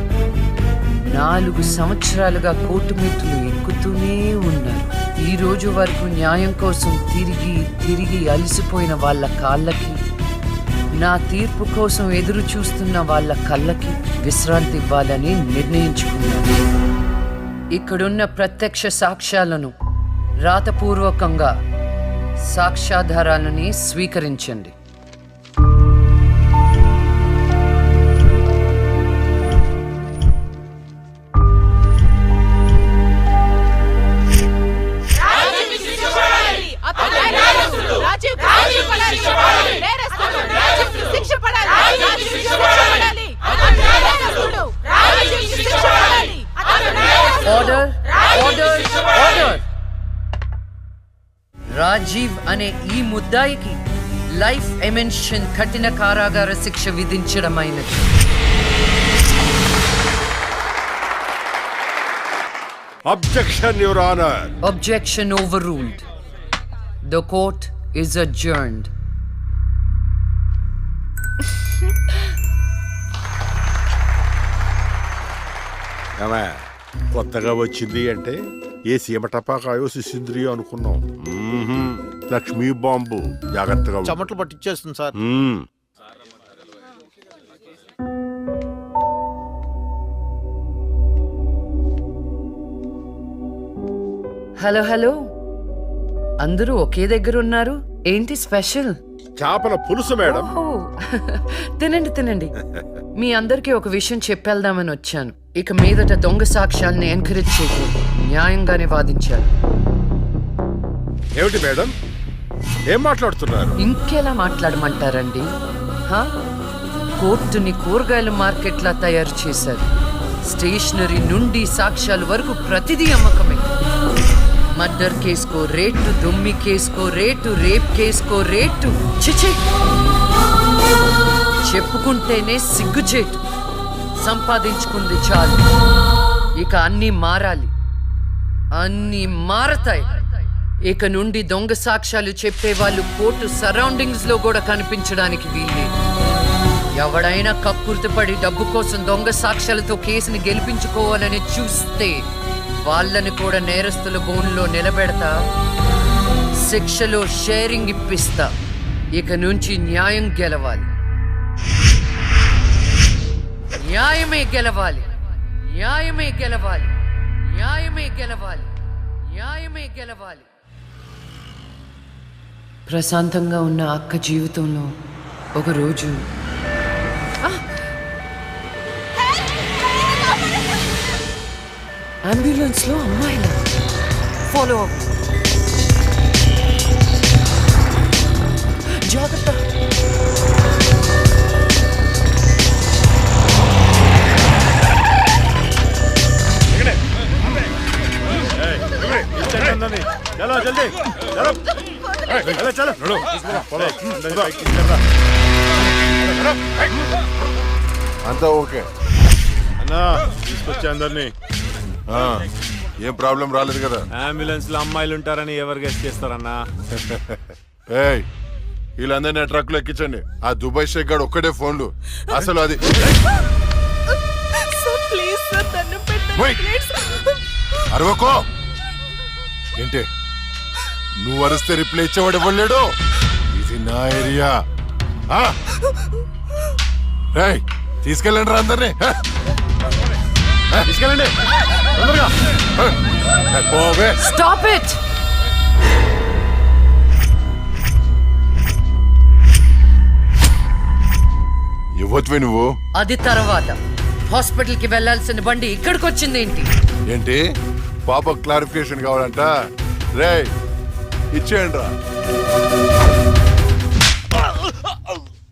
4 సంవత్సరాలుగా కోర్టు మెట్లు ఎక్కుతూనే ఉన్నారు. ఈ రోజు వరకు న్యాయం కోసం తిరిగి తిరిగి అలసిపోయిన వాళ్ళ కాళ్ళకి, నా తీర్పు కోసం ఎదురు చూస్తున్న వాళ్ళ కళ్ళకి విశ్రాంతి ఇవ్వాలని నిర్ణయించుకున్నాను. ఇక్కడున్న ప్రత్యక్ష సాక్ష్యాలను రాతపూర్వకంగా సాక్ష్యాధారాలని స్వీకరించండి. Order, order, order. రాజీవ్ అనే ఈ ముద్దాయికి లైఫ్ ఎమెన్షన్ కఠిన కారాగార శిక్ష విధించడమైనది. Objection your honour. Objection overruled. The court is adjourned. కొత్తగా వచ్చింది అంటే ఏ సీమ టపాకాయో శిశింద్రియో అనుకున్నాం. లక్ష్మీ బాంబు. జాగ్రత్తగా చెమటలు పట్టించేస్తుంది సార్. హలో హలో, అందరూ ఒకే దగ్గర ఉన్నారు. ఏంటి స్పెషల్? చేపల పులుసు మేడం. తినండి తినండి. మీ అందరికీ ఒక విషయం చెప్పేద్దామని వచ్చాను. ఇక మీదట దొంగ సాక్ష్యాల్ని ఎంకరేజ్ చేయకూడదు. న్యాయంగానే వాదించాలి. ఏమిటి మేడం, ఏం మాట్లాడుతున్నారు? ఇంకెలా మాట్లాడమంటారండి? కోర్టుని కూరగాయల మార్కెట్లా తయారు చేశారు. స్టేషనరీ నుండి సాక్ష్యాల వరకు ప్రతిదీ అమ్మకమే. మర్డర్ కేసుకో రేటు, దొమ్మి కేసుకో రేటు, రేప్ కేసుకో రేటు. చిచి, చెప్పుకుంటేనే సిగ్గుచేటు. సంపాదించుకుంది చాలు, ఇక అన్నీ మారాలి. అన్నీ మారతాయి. ఇక నుండి దొంగ సాక్ష్యాలు చెప్పేవాళ్ళు కోర్టు సరౌండింగ్స్ లో కూడా కనిపించడానికి వీల్లేదు. ఎవడైనా కక్కుర్తిపడి డబ్బు కోసం దొంగ సాక్ష్యాలతో కేసుని గెలిపించుకోవాలని చూస్తే వాళ్ళని కూడా నేరస్తుల బోన్లో నిలబెడతా, శిక్షలో షేరింగ్ ఇప్పిస్తా. ఇక నుంచి న్యాయం గెలవాలి. న్యాయమే గెలవాలి. న్యాయమే గెలవాలి. న్యాయమే గెలవాలి. న్యాయమే గెలవాలి. ప్రశాంతంగా ఉన్న అక్క జీవితంలో ఒకరోజు అంబులెన్స్ లో అమ్మాయిల ఫాలో అప్. జాగ్రత్త. चलो जल्दी चलो चलो चलो అంతా ఓకే అన్నా తీసుకొచ్చే అందరినీ. ఏం ప్రాబ్లం రాలేదు కదా? అంబులెన్స్ లో అమ్మాయిలు ఉంటారని ఎవరు గెస్ట్ చేస్తారన్నా? ఏయ్ వీళ్ళందరినీ ట్రక్ లో ఎక్కించండి. ఆ దుబాయ్ షేక్ గాడు ఒక్కడే ఫోన్లు. అసలు అది అరవకో ఏంటే, నువ్వు అరిస్తే రిప్లై ఇచ్చేవాడు ఇవ్వలేడు. ఇది నా ఏరియా. తీసుకెళ్ళండి రా అందరినీ. తీసుకెళ్ళండి తొందరగా. Stop it. ఇవ్వచ్చువే నువ్వు. అది తర్వాత హాస్పిటల్ కి వెళ్లాల్సిన బండి ఇక్కడికి వచ్చింది ఏంటి? ఏంటి పాప క్లారిఫికేషన్ కావాలంట? రే ఇచ్చేయండి రా.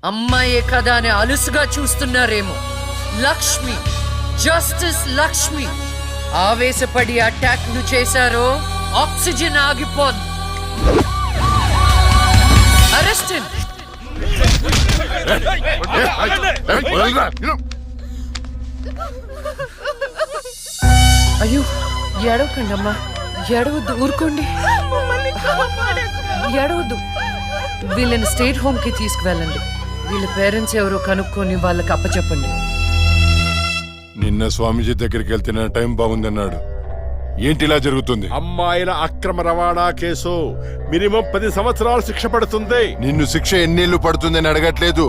అమ్మాయే కదా అని అలుసుగా చూస్తున్నారేమో. లక్ష్మి, జస్టిస్ లక్ష్మి ఆవేశపడి అటాక్ ను చేశారో ఆక్సిజన్ ఆగిపోద్ది. Arrest him. అయ్యో ఏడవకండి అమ్మా, ఏడవద్దు, ఊరుకోండి, ఏడవద్దు. వీళ్ళని స్టేట్ హోమ్ కి తీసుకువెళ్ళండి. వీళ్ళ పేరెంట్స్ ఎవరో కనుక్కొని వాళ్ళకి అప్పచెప్పండి. నిన్న స్వామీజీ దగ్గరికి వెళ్తే టైం బాగుందన్నాడు. ఏంటి ఇలా జరుగుతుంది? అమ్మాయిల అక్రమ రవాణా కేసు మినిమం 10 సంవత్సరాలు శిక్ష పడుతుంది. నిన్ను శిక్ష ఎన్నేళ్లు పడుతుందని అడగట్లేదు,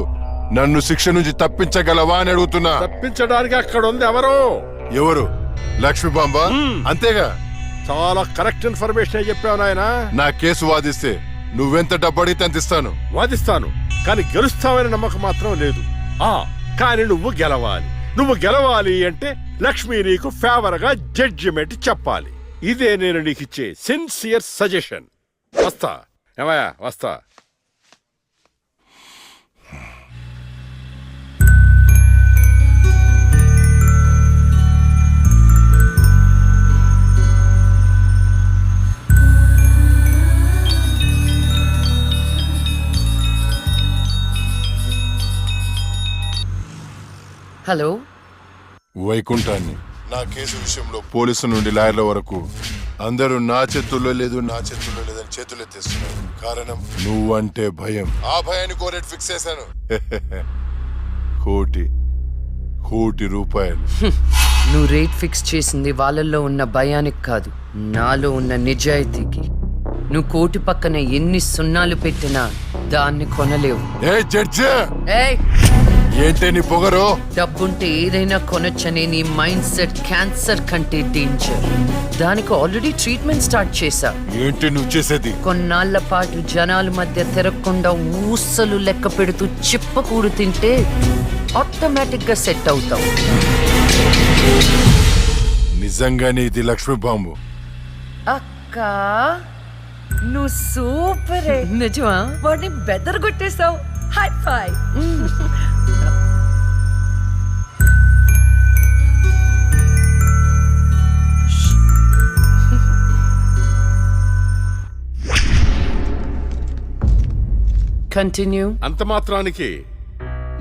నన్ను శిక్ష నుంచి తప్పించగలవా అని అడుగుతున్నా. తప్పించడానికి అక్కడ ఉంది ఎవరు? ఎవరు? లక్ష్మీ బాంబ అంతేగా? చాలా కరెక్ట్ ఇన్ఫర్మేషన్ చెప్పావు నాయన. నా కేసు వాదిస్తే నువ్వెంత డబ్బు అడిగితే అంత ఇస్తాను. వాదిస్తాను, కానీ గెలుస్తావని నమ్మకం మాత్రం లేదు. కానీ నువ్వు గెలవాలి. నువ్వు గెలవాలి అంటే లక్ష్మి నీకు ఫేవర్ గా జడ్జిమెంట్ చెప్పాలి. ఇదే నేను నీకు ఇచ్చే సిన్సియర్ సజెషన్. వస్తా ఏమయ్యా, వస్తా. హలో, వైకుంఠాన్ని నా కేసు విషయంలో పోలీసు నుండి లాయర్ల వరకు అందరూ నా చేతుల్లో లేదు, నా చేతుల్లో లేదని చేతులు ఎత్తేస్తున్నారు. కారణం నువ్వంటే భయం. ఆ భయాన్ని కోరేట్ ఫిక్స్ చేశాను. కోటి రూపాయలు. నువ్వు రేట్ ఫిక్స్ చేసింది వాళ్ళల్లో ఉన్న భయానికి కాదు, నాలో ఉన్న నిజాయితీకి. నువ్వు కోటి పక్కన ఎన్ని సున్నాలు పెట్టినా దాన్ని కొనలేవు. ఏ జడ్జి, ఏయ్ ఏంటే నీ పొగరు? డబ్బుంటే ఏదైనా కొనొచ్చనే నీ మైండ్ సెట్ క్యాన్సర్ కంటే డేంజర్. దానికి ఆల్రెడీ ట్రీట్మెంట్ స్టార్ట్ చేశా. ఏంటి నువ్వు చేసేది? కొన్నాళ్ల పాటు జనాల మధ్య తిరగకుండా ఊసలు లెక్క పెడుతూ చిప్పకూడు తింటే ఆటోమేటిక్ గా సెట్ అవుతావు. నిజంగానే ఇది లక్ష్మీ బాంబు. అక్క నువ్వు సూపర్. నిజమా? వాడిని బెదర్ కొట్టేశావు. హై ఫై. కంటిన్యూ. అంత మాత్రానికి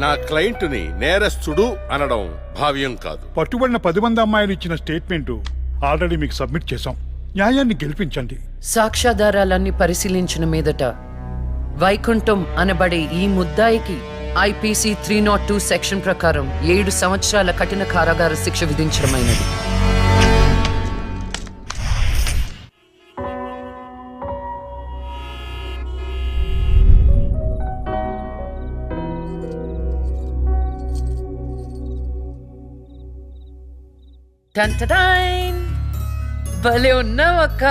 నా క్లయింట్ని నేరస్తుడు అనడం భావ్యం కాదు. పట్టుబడిన 10 మంది అమ్మాయిలు ఇచ్చిన స్టేట్మెంట్ ఆల్రెడీ మీకు సబ్మిట్ చేశాం. న్యాయాన్ని గెలిపించండి. సాక్ష్యాధారాలన్నీ పరిశీలించిన మీదట వైకుంఠం అనబడే ఈ ముద్దాయికి ఐపీసీ 302 సెక్షన్ ప్రకారం 7 సంవత్సరాల కఠిన కారాగార శిక్ష విధించడమైనది. భలే ఉన్నావు అక్క.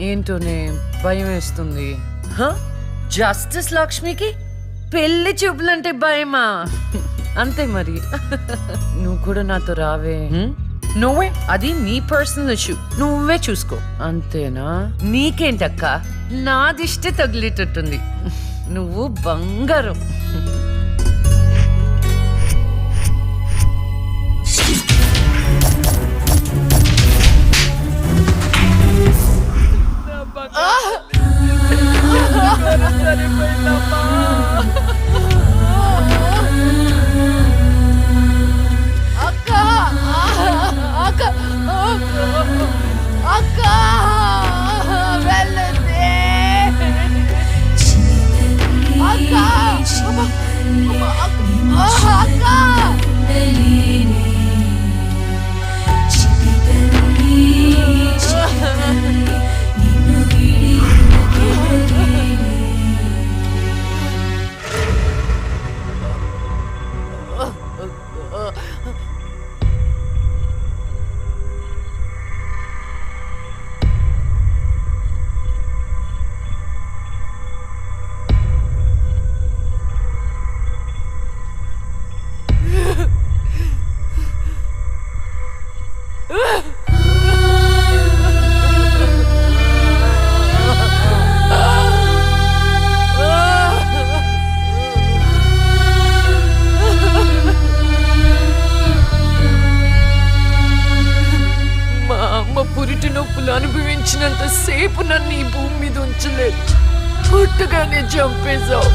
ఏంటోనే భయం వేస్తుంది. జస్టిస్ లక్ష్మికి పెళ్లి చూపులంటే భయమా? అంతే మరి. నువ్వు కూడా నాతో రావే. నువ్వే అది నీ పర్సనల్ ఇష్యూ, నువ్వే చూసుకో. అంతేనా? నీకేంటక్క, నా దిష్టి తగిలేటట్టుంది. నువ్వు బంగారం. పురిటి నొప్పులు అనుభవించినంత సేపు నన్ను ఈ భూమి మీద ఉంచలేదు. పుట్టగానే చంపేశావు.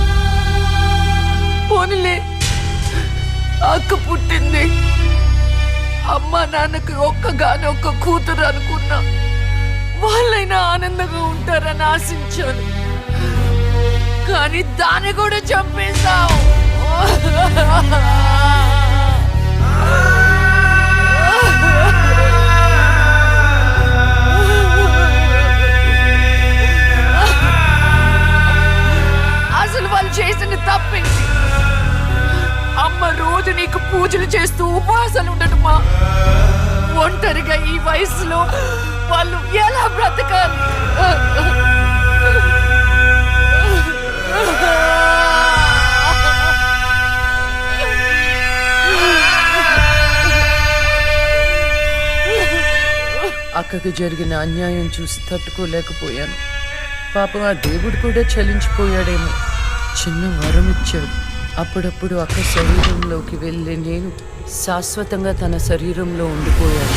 పోనీలే, అక్క పుట్టింది, అమ్మ నాన్నకి ఒక్కగానొక్క కూతురు అనుకున్నా. వాళ్ళైనా ఆనందంగా ఉంటారని ఆశించాను, కానీ దాన్ని కూడా చంపేశావు. అసలు వాళ్ళు చేసిన తప్పేంటి? అమ్మ రోజు నీకు పూజలు చేస్తూ ఉపవాసాలు ఉండటమా? ఒంటరిగా ఈ వయసులో వాళ్ళు ఎలా బ్రతకాలి? అక్కకు జరిగిన అన్యాయం చూసి తట్టుకోలేకపోయాను. పాపం ఆ దేవుడు కూడా చలించిపోయాడేమో. చిన్న వరం ఇచ్చాడు. అప్పుడప్పుడు అక్క శరీరంలోకి వెళ్ళే నేను శాశ్వతంగా తన శరీరంలో ఉండిపోయాను.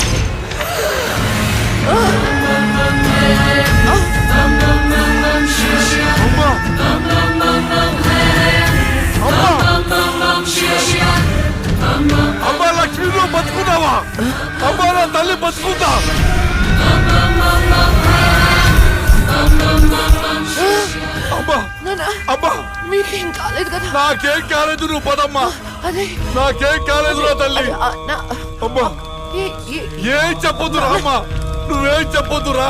అమ్మా లక్ష్మి, నువ్వు బతుకున్నావా? అమ్మా నా తల్లి బతుకుందా? అమ్మా మీకేం కాలేదు కదా? నాకేం కాలేదు, నువ్వు పదమ్మా. నాకేం కాలేదు నా తల్లి. అమ్మా ఏం చెప్పొద్దురా అమ్మా, నువ్వేం చెప్పొద్దురా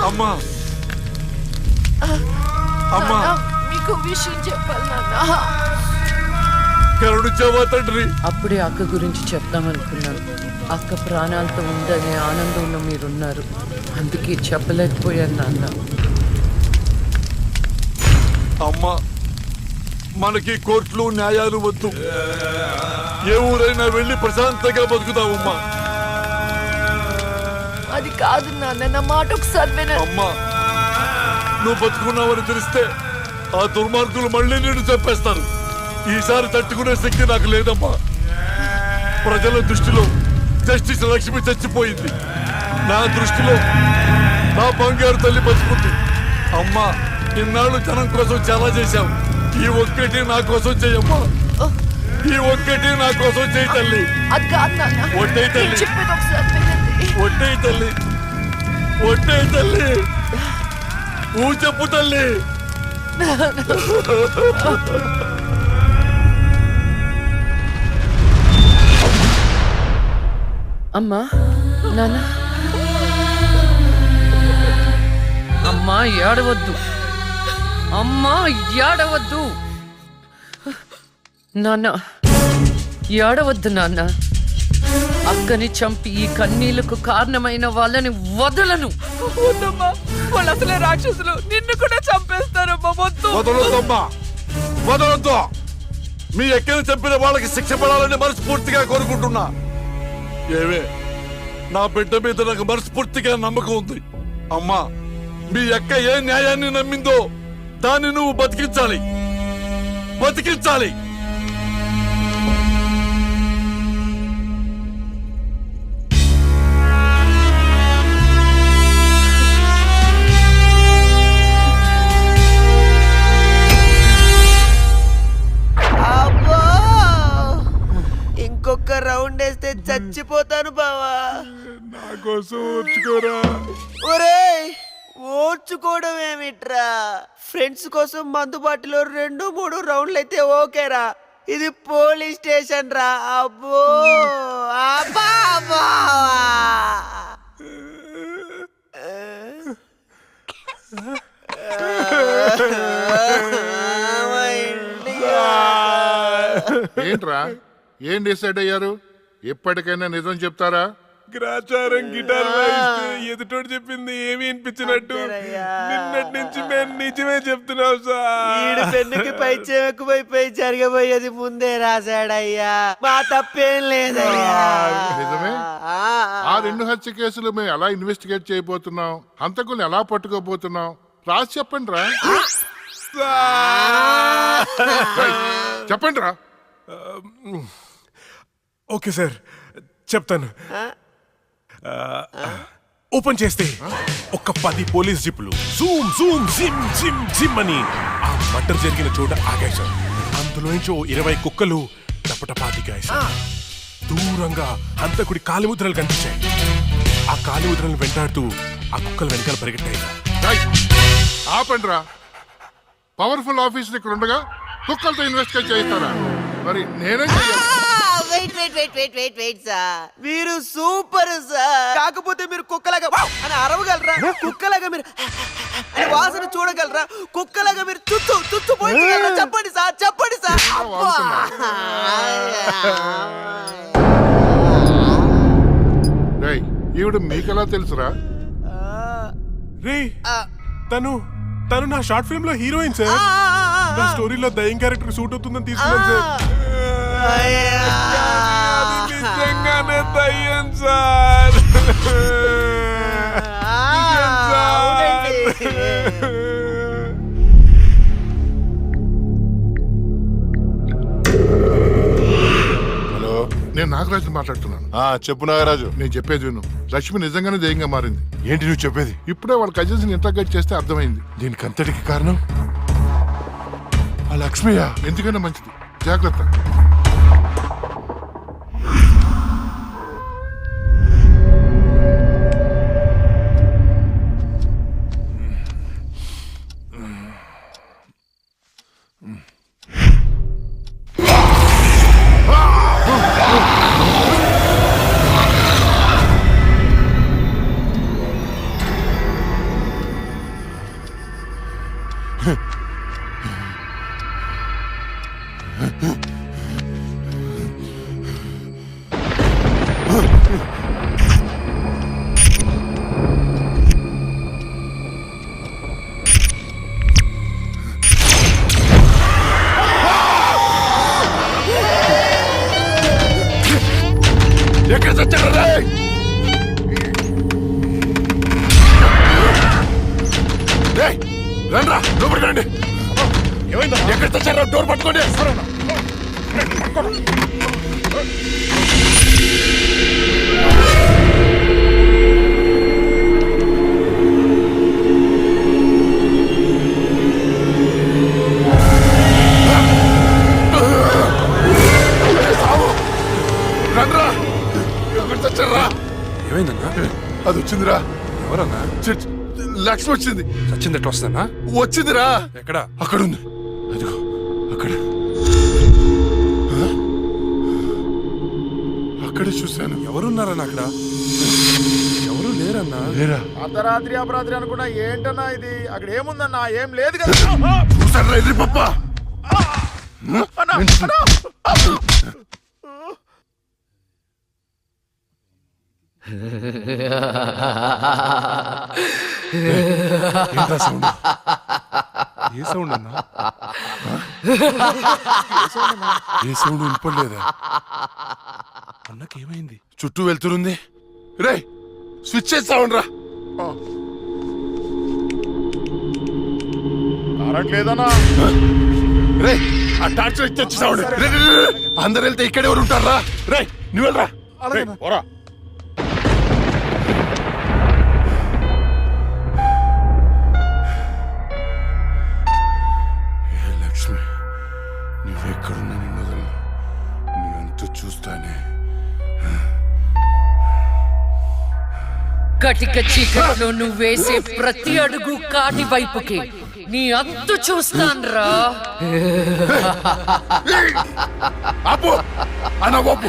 అమ్మా. అమ్మా మీకు విషయం చెప్పాలి నాన్న. కరుణించావా తండ్రి? అప్పుడే అక్క గురించి చెప్తామనుకున్నాను. అక్క ప్రాణాలతో ఉందనే ఆనందంలో మీరున్నారు, అందుకే చెప్పలేకపోయాను నాన్న. అమ్మా మనకి కోర్టులు న్యాయాలు వద్దు, ఏ ఊరైనా వెళ్ళి ప్రశాంతంగా బతుకుతావమ్మా. అది కాదు నాన్న, నా మాట ఒకసారి వినండి. అమ్మా నువ్వు బతుకున్నావని తెలిస్తే ఆ దుర్మార్గులు మళ్ళీ నిన్ను చంపేస్తారు. ఈసారి తట్టుకునే శక్తి నాకు లేదమ్మా. ప్రజల దృష్టిలో జస్టిస్ లక్ష్మి చచ్చిపోయింది, నా దృష్టిలో నా బంగారు తల్లి బతుకుంది. అమ్మా ఇన్నాళ్ళు జనం కోసం చాలా చేశావు, ఈ ఒక్కటి నా కోసం చెయ్యమ్మా. ఈ ఒక్కటి నా కోసం చెయ్యి తల్లి. ఒట్టే తల్లి, ఒట్టే తల్లి, ఒట్టే తల్లి, ఊ చెప్పు తల్లి. అమ్మా నాన్న, అమ్మా ఏడవద్దు, అమ్మా ఏడవద్దు నాన్న, ఏడవద్దు నాన్న. అక్కని చంపి ఈ కన్నీళ్లకు కారణమైన వాళ్ళని వదలను. వద్దమ్మా, వాళ్ళు అసలే రాక్షసులు, నిన్ను కూడా చంపేస్తారమ్మా. వదలొద్దమ్మా, వదలొద్దు. మీ ఎక్కని చంపిన వాళ్ళకి శిక్ష పడాలని మనస్ఫూర్తిగా కోరుకుంటున్నా. ఏమే, నా బిడ్డ మీద నాకు మనస్ఫూర్తిగా నమ్మకం ఉంది. అమ్మా, మీ అక్క ఏ న్యాయాన్ని నమ్మిందో దాన్ని నువ్వు బతికించాలి, బతికించాలి. ఇంకొక రౌండ్ వేస్తే చచ్చిపోతాను బావా. నా కోసం ఓర్చుకోరా. ఒరేయ్, ఓర్చుకోవడం ఏమిట్రా? ఫ్రెండ్స్ కోసం మందు బాటిలో 2-3 రౌండ్లు అయితే ఓకేరా. ఇది పోలీస్ స్టేషన్ రా. అబ్బో అబ్బా అబ్బా. ఏంట్రా, ఏం డిసైడ్ అయ్యారు? ఎప్పటికైనా నిజం చెప్తారా? గ్రాచారం గిటార్ వాయిస్తే ఎదుటోడు చెప్పింది ఏమి అనిపించినట్టు నిన్నటి నుంచి మేము నిజమే చెప్తున్నాం సార్. పెన్నుకి పై చెక్కుపోయిపోయి జరగబోయేది ముందే రాశాడయ్యా. మా తప్పేం లేదయ్యా. నిజమే. ఆ 2 హత్య కేసులు మేము ఎలా ఇన్వెస్టిగేట్ చేయబోతున్నాం, హంతకుల్ని ఎలా పట్టుకోబోతున్నాం రాసి చెప్పండి రా. చెప్పండి రా. ఓకే సార్, చెప్తాను. ఓపెన్ చేస్తే ఒక 10 పోలీస్ జీపులు జూమ్ జూమ్ జిమ్ జిమ్ జిమ్ అని ఆ మర్డర్ జరిగిన చోట ఆగాయి సార్. అందులో నుంచి 20 కుక్కలు టపటపాతికాయి సార్. దూరంగా హంతకుడి కాలిముద్రలు కనిపించాయి. ఆ కాలిముద్రలను వెంటాడుతూ ఆ కుక్కలు వెనకాల పరిగెట్టాయి. ఆపండి రా. పవర్ఫుల్ ఆఫీసులు ఇక్కడ ఉండగా కుక్కలతో ఇన్వెస్టిగేట్ చేయిస్తారా? మరి నేనే చెయ్యాలి. వెయిట్ సార్, మీరు సూపర్ సార్. కాకపోతే మీరు కుక్కలాగా అని అరవగలరా? కుక్కలాగా మీరు అని వాసన చూడగలరా? కుక్కలాగా మీరు చుట్టూ చుట్టూ పోయించగలరా? చెప్పండి సార్, చెప్పండి సార్. ఈవిడ మీకెలా తెలుసురా? రే, తను నా షార్ట్ ఫిల్మ్ లో హీరోయిన్ సార్. నా స్టోరీలో దయ్యం క్యారెక్టర్ సూట్ అవుతుందని తీసుకున్నాను సార్. నిజంగానే దయ్యం సార్. హలో, నేను నాగరాజు మాట్లాడుతున్నాను. చెప్పు నాగరాజు. నేను చెప్పేది విను. లక్ష్మి నిజంగానే దయ్యంగా మారింది. ఏంటి నువ్వు చెప్పేది? ఇప్పుడే వాళ్ళ కజిన్స్ ఇంటర్గేట్ చేస్తే అర్థమైంది. దీనికి అంతటికి కారణం ఆ లక్ష్మియా? ఎందుకైనా మంచిది, జాగ్రత్త. ఎక్కడ చచ్చారా? రండ్రా, లోపలికి రండి. ఎక్కడ చచ్చారా? డోర్ పట్టుకోండి. రండ్రా, ఎక్కడ చచ్చారా? ఏమైందన్నా? అది వచ్చిందిరా. ఎవరన్నా? లక్ష్మి వచ్చింది. చచ్చింది ఎట్లా వస్తుందన్నా? వచ్చిందిరా. ఎక్కడ? అక్కడ ఉంది. అదిగో అక్కడ. అక్కడే చూశాను. ఎవరున్నారన్నా అక్కడ? ఎవరు లేరన్నా. లేరా? అర్ధరాత్రి అపరాత్రి అనుకున్నా. ఏంటన్నా ఇది? అక్కడ ఏముందన్నా? ఏం లేదు కదా. చూసారా ఎదురు పప్ప? ఏంటా సౌండ్? ఏ సౌండ్ అన్నా? ఏ సౌండ్ వినపడలేదా? అన్నకేమైంది? చుట్టూ వెళ్తురుంది. రే స్విచ్ చేస్తావునరా. కరెంట్ లేదన్నా. రే ఆ టార్చ్ లైట్ తెచ్చిస్తావు. అందరు వెళ్తే ఇక్కడ ఎవరు ఉంటారా? రే నువ్వు వెళ్ళరా. పోరా. లక్ష్మి నువ్వెక్కడున్నా నిన్ను వదలను. నేనంతా చూస్తానే. కటిక చీకట్లో నువ్వు వేసే ప్రతి అడుగు కాటి వైపుకి నీ అంతు చూస్తాన్రా. ఆపు అన్న బాబు.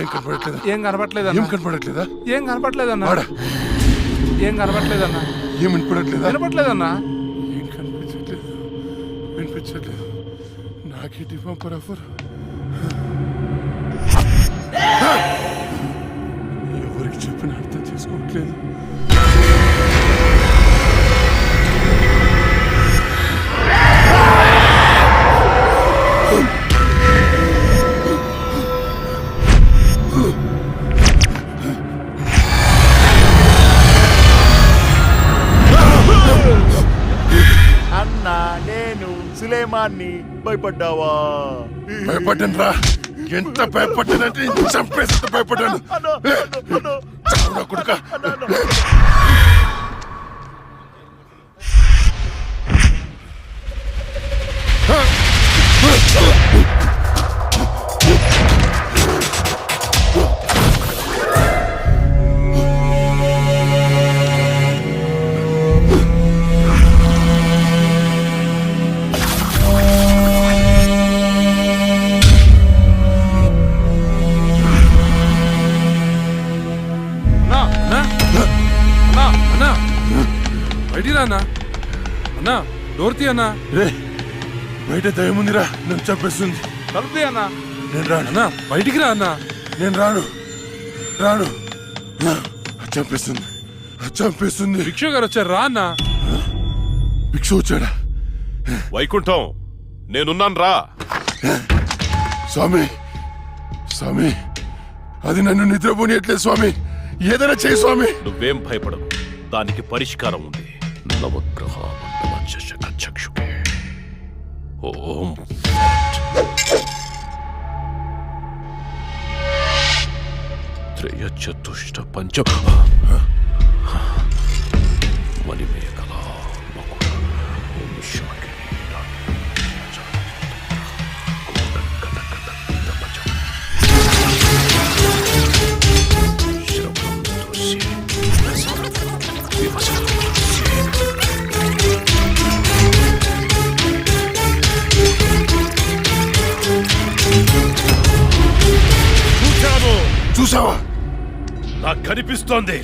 ఏం కనపడట్లేదా? ఏం కనపడట్లేదన్నా. ఏం కనపడట్లేదన్నా? ఏం కనపడట్లేదన్నా? ఏం వినపడట్లేదా? వినపడలేదన్నా. ఏం కనిపించట్లేదు, వినిపించట్లేదు. నాకేంటి పంపరాఫర్. ఎవరికి చెప్పిన అర్థం చేసుకోవట్లేదు. అన్నా నేను సులేమాన్ని. భయపడ్డావా? భయపడ్డాను రా. ఎంత భయపడ్డానంటే చంపేసి భయపడ్డాను. కొడుక అన్నా డోర్ తీ అన్నా. రే బయట దయముందిరా, నన్ను చంపేస్తుంది. తలుపుతీ అన్నా. నేను రాను. అన్నా బయటికి రా అన్నా. నేను రాను రాను. చంపేస్తుంది చంపేస్తుంది. భిక్షు గారు వచ్చారు రా అన్నా. భిక్ష వచ్చాడా? వైకుంఠం నేనున్నాను రా. స్వామి స్వామి అది నన్ను నిద్రపోనియట్లేదు స్వామి. ఏదైనా చేయి స్వామి. నువ్వేం భయపడవు, దానికి పరిష్కారం ఉంది. నవగ్రహ మండల చషక చక్షుకే ఓం త్రయ చతుష్ట పంచ మణిమేఖల మకుట ఓం శాంతి చూసావా? నాకు కనిపిస్తోంది.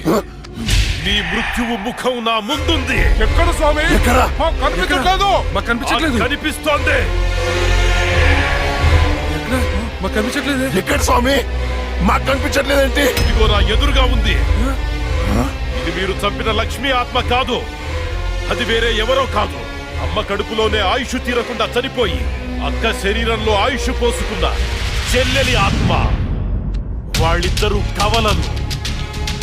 నీ మృత్యువు ముఖం నా ముందుంది. ఎక్కడ స్వామి? ఎక్కడ? కనిపించట్లేదు. మాకు కనిపించట్లేదు. కనిపిస్తోంది. మాకు కనిపించట్లేదు. ఎక్కడ స్వామి? మాకు కనిపించట్లేదేంటి? ఇదిగో నా ఎదురుగా ఉంది. ఇది మీరు చంపిన లక్ష్మీ ఆత్మ కాదు. అది వేరే ఎవరో కాదు. అమ్మ కడుపులోనే ఆయుష్ తీరకుండా చనిపోయి అక్క శరీరంలో ఆయుష్ పోసుకున్న చెల్లెలి ఆత్మ. వాళ్ళిద్దరూ కవలలు.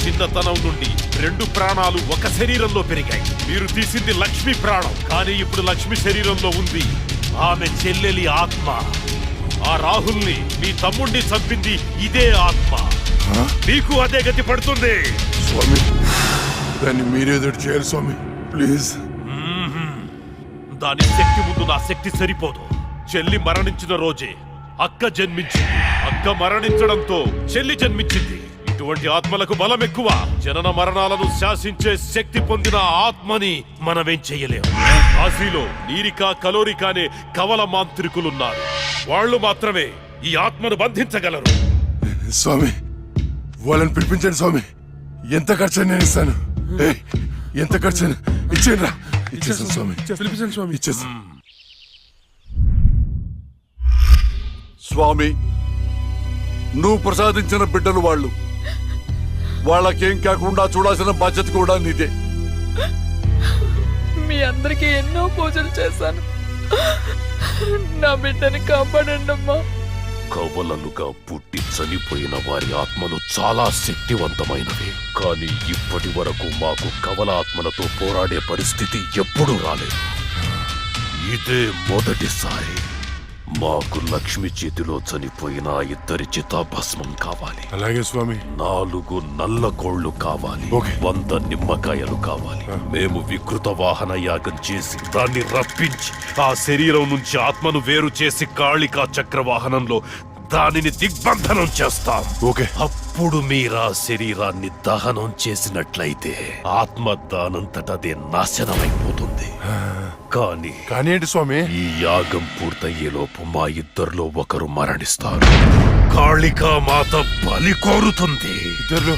చిన్నతనం నుండి 2 ప్రాణాలు ఒక శరీరంలో పెరిగాయి. మీరు తీసింది లక్ష్మి ప్రాణం, కానీ ఇప్పుడు లక్ష్మి శరీరంలో ఉంది ఆమె చెల్లెలి ఆత్మ. ఆ రాహుల్ని మీ తమ్ముణ్ణి చంపింది ఇదే ఆత్మ. మీకు అదే గతి పడుతుంది. స్వామి దాన్ని మీరేదో చేయాలి స్వామి, ప్లీజ్. దాని శక్తి ముందు నా శక్తి సరిపోదు. చెల్లి మరణించిన రోజే అక్క జన్మించింది. అక్క మరణించడంతో చెల్లి జన్మించింది. ఇటువంటి ఆత్మలకు బలం ఎక్కువ. జనన మరణాలను శాసించే శక్తి పొందిన ఆత్మని మనమేం చెయ్యలేము. కాశీలో నీరికా కలోరికా అనే కవల మాంత్రికులున్నారు. వాళ్ళు మాత్రమే ఈ ఆత్మను బంధించగలరు. స్వామి వాళ్ళని పిలిపించండి స్వామి. ఎంత ఖర్చు నేను ఇస్తాను. ఎంత ఖర్చు ఇచ్చేయండి రా. ఇచ్చేసాను స్వామి. పిలిపించండి స్వామి. ఇచ్చేసాను స్వామి. నువ్వు ప్రసాదించిన బిడ్డలు వాళ్ళు. వాళ్ళకేం కాకుండా చూడాల్సిన బాధ్యత కూడా నీదే. మీ అందరికీ ఎన్నో పూజలు చేశాను. నా బిడ్డని కాపాడండి అమ్మా. కవలలుగా పుట్టి చనిపోయిన వారి ఆత్మలు చాలా శక్తివంతమైనవి. కానీ ఇప్పటి వరకు మాకు కవల ఆత్మలతో పోరాడే పరిస్థితి ఎప్పుడూ రాలేదు. ఇదే మొదటిసారి. మాకు లక్ష్మి చేతిలో చనిపోయిన ఆ ఇద్దరి చితాభస్మం కావాలి. అలాగే స్వామి. 4 నల్ల కోళ్లు కావాలి. 100 నిమ్మకాయలు కావాలి. మేము వికృత వాహన యాగం చేసి దాన్ని రప్పించి ఆ శరీరం నుంచి ఆత్మను వేరు చేసి కాళికా చక్రవాహనంలో దానిని దిగ్బంధనం చేస్తాం. అప్పుడు మీరా శరీరాన్ని దహనం చేసినట్లయితే ఆత్మ దానంతటదే నాశనమైపోతుంది. కానీ ఏంటి స్వామి? ఈ యాగం పూర్తయ్యేలోపు మా ఇద్దరిలో ఒకరు మరణిస్తారు. కాళికా మాత బలి కోరుతుంది. ఇద్దరు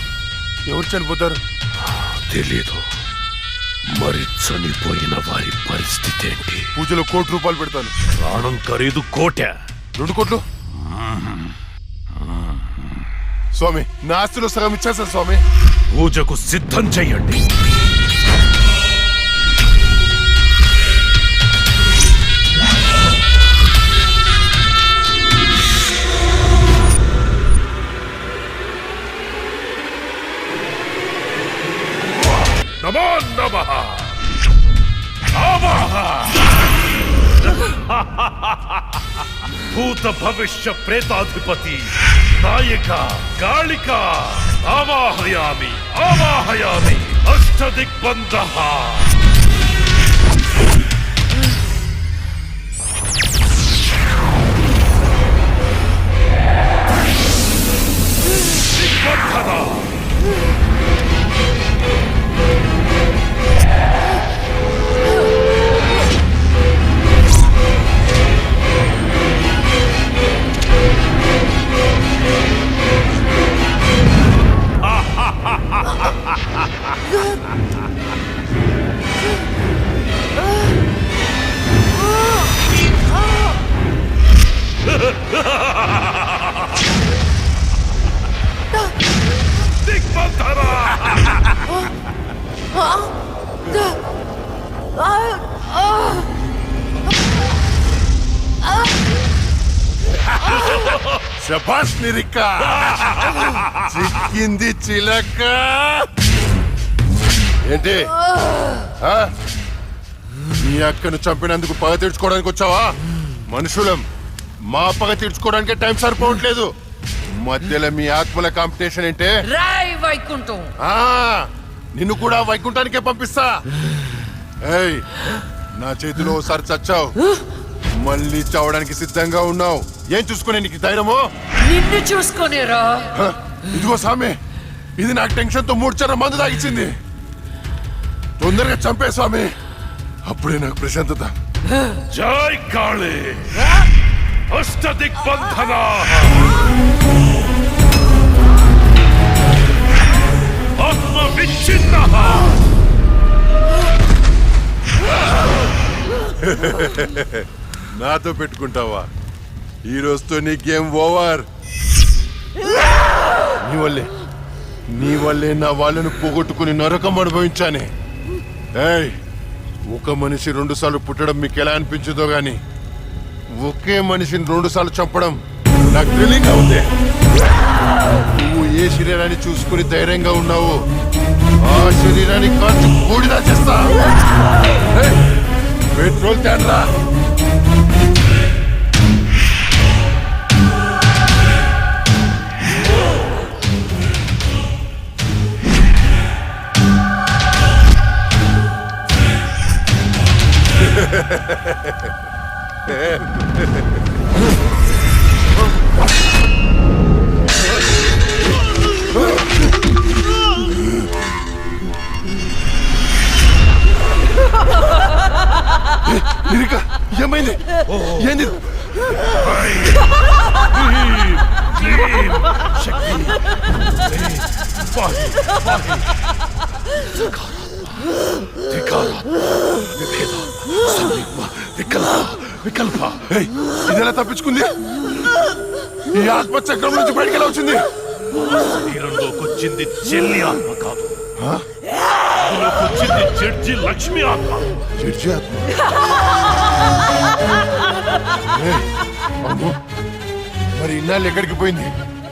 ఎవరు చనిపోతారు? తెలీదు. మరి చనిపోయిన వారి పరిస్థితి ఏంటి? పూజలో 1 కోటి రూపాయలు పెడతాను. ప్రాణం ఖరీదు 1 కోటి. 2 కోట్లు స్వామి. నా ఆస్తిలో సగం ఇచ్చేస్తాను స్వామి. పూజకు సిద్ధం చెయ్యండి. నమో నమః. భూత భవిష్య ప్రేతాధిపతి నాయక కాళిక ఆవాహయామి ఆవాహయామి. అష్టదిగ్బంధః. దిగ్బంధన. శభాష్ నిరిక. చిక్కింది చిలక. ఏంటి మీ అక్కను చంపినందుకు పగ తీర్చుకోవడానికి వచ్చావా? మనుషులం, మా పగ తీర్చుకోవడానికి టైం సరిపోవట్లేదు. మధ్యలో మీ ఆత్మల కాంపిటీషన్ ఏంటే? వైకుంఠం. నిన్ను కూడా వైకుంఠానికే పంపిస్తా. ఏయ్, నా చేతిలో ఒకసారి చచ్చావు, మళ్ళీ చావడానికి సిద్ధంగా ఉన్నావు. ఏం చూసుకునే నీకు ధైర్యమో? నిన్ను చూసుకునేరా. ఇదిగో స్వామి, ఇది నాకు టెన్షన్ తో 3 చర మందు తాగిచ్చింది. తొందరగా చంపే స్వామి, అప్పుడే నాకు ప్రశాంతత. జై కాళీ. అష్టదిగ్బంధన. ఆత్మ విచ్ఛిన్న. నాతో పెట్టుకుంటావా? ఈ రోజుతో నీ గేమ్ ఓవర్. నీ వల్లే నా వాళ్ళను పోగొట్టుకుని నరకం అనుభవించానే. ఏయ్, ఒక మనిషి 2 సార్లు పుట్టడం మీకు ఎలా అనిపించదో గాని ఒకే మనిషిని 2 సార్లు చంపడం నాకు థ్రిల్లింగ్ ఉంది. నువ్వు ఏ శరీరాన్ని చూసుకుని ధైర్యంగా ఉన్నావు, ఆ శరీరాన్ని కాల్చి బూడిద చేస్తా. పెట్రోల్ తేడ్రా. ఏమైంది? ఏంది? ఇదెలా తప్పించుకుంది? ఈ ఆత్మ చక్రం నుంచి బయటికి ఎలా వచ్చింది? శరీరంలోకి వచ్చింది చెల్లి ఆత్మ కాదు, అందులోకి వచ్చింది జడ్జి లక్ష్మి ఆత్మ. జడ్జి ఆత్మ అమ్మో, మరి ఇన్నాళ్ళు ఎక్కడికి పోయింది?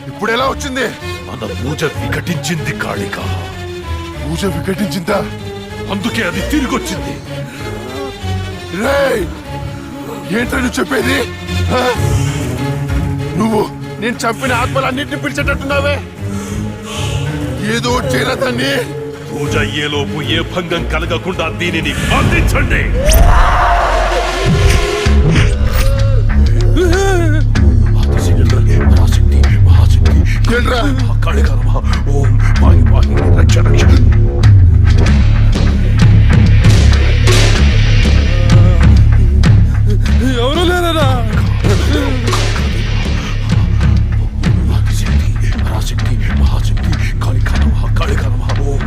ఇప్పుడు ఎలా వచ్చింది? మన పూజ వికటించింది కాళిక. పూజ వికటించిందా? అందుకే అది తిరిగొచ్చింది. రేయ్, ఏంట్రా నువ్వు చెప్పేది? ఆ? నువ్వు నేను చంపిన ఆత్మలన్నింటినీ పిలిచేటట్టున్నావే. ఏదో చేయరా దాన్ని. పూజ అయ్యేలోపు ఏ భంగం కలగకుండా దీనిని బంధించండి. ఏంట్రా? ఓం పాయి పాయి రక్ష రక్ష. ఎవరు లేరా? పరాశక్తి మహాశక్తి కాళిక నమః కాళిక నమః. ఓం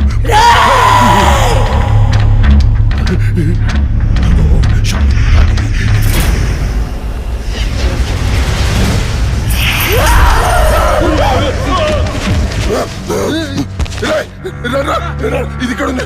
ఇది ఇక్కడ ఉంది.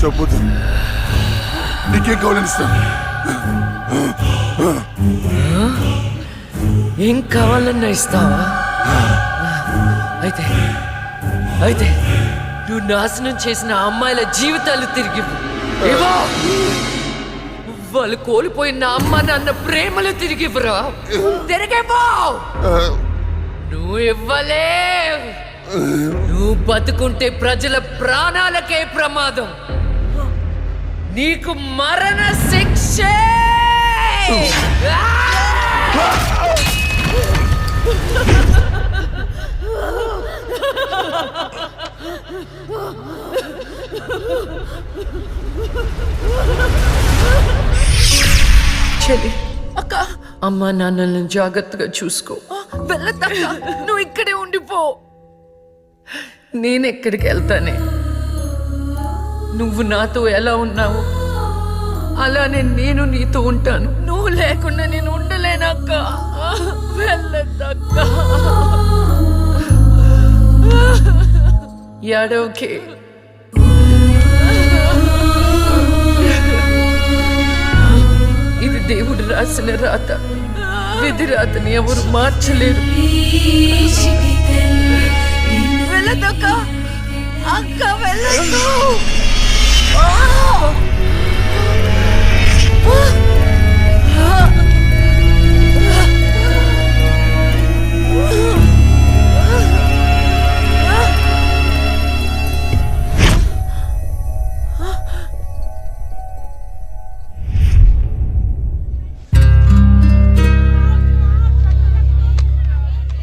చెప్పొద్దు. నీకేం కావాలని ఇస్తాను. ఏం కావాలన్నా ఇస్తావా? అయితే అయితే నువ్వు నాశనం చేసిన అమ్మాయిల జీవితాలు తిరిగి ఇవ్వు. వాళ్ళు కోల్పోయిన అమ్మ నాన్న ప్రేమలు తిరిగి ఇవ్వరా? తిరిగిపో. నువ్వు ఇవ్వలేవు. నువ్వు బతుకుంటే ప్రజల ప్రాణాలకే ప్రమాదం. నీకు మరణ శిక్ష. చెల్లి, అక్క, అమ్మా నాన్నలను జాగ్రత్తగా చూసుకో. వెళ్ళదక్క, నువ్వు ఇక్కడే ఉండిపో. నేనెక్కడికి వెళ్తానే? నువ్వు నాతో ఎలా ఉన్నావు అలానే నేను నీతో ఉంటాను. నువ్వు లేకుండా నేను ఉండలేనక్క. వెళ్ళదక్క. ఏడవకే. ఇది దేవుడు రాసిన రాత. విధి రాతని ఎవరు మార్చలేరు. వెళ్ళదక్క. అక్క వెళ్ళదు.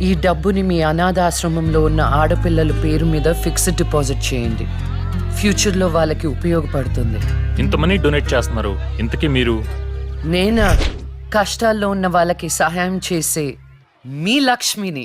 ఈ డబ్బుని మీ అనాథాశ్రమంలో ఉన్న ఆడపిల్లల పేరు మీద ఫిక్స్డ్ డిపాజిట్ చేయండి. ఫ్యూచర్లో వాళ్ళకి ఉపయోగపడుతుంది. ఇంత మనీ డొనేట్ చేస్తున్నారు, ఇంతకీ మీరు? నేనా కష్టాల్లో ఉన్న వాళ్ళకి సహాయం చేసే మీ లక్ష్మిని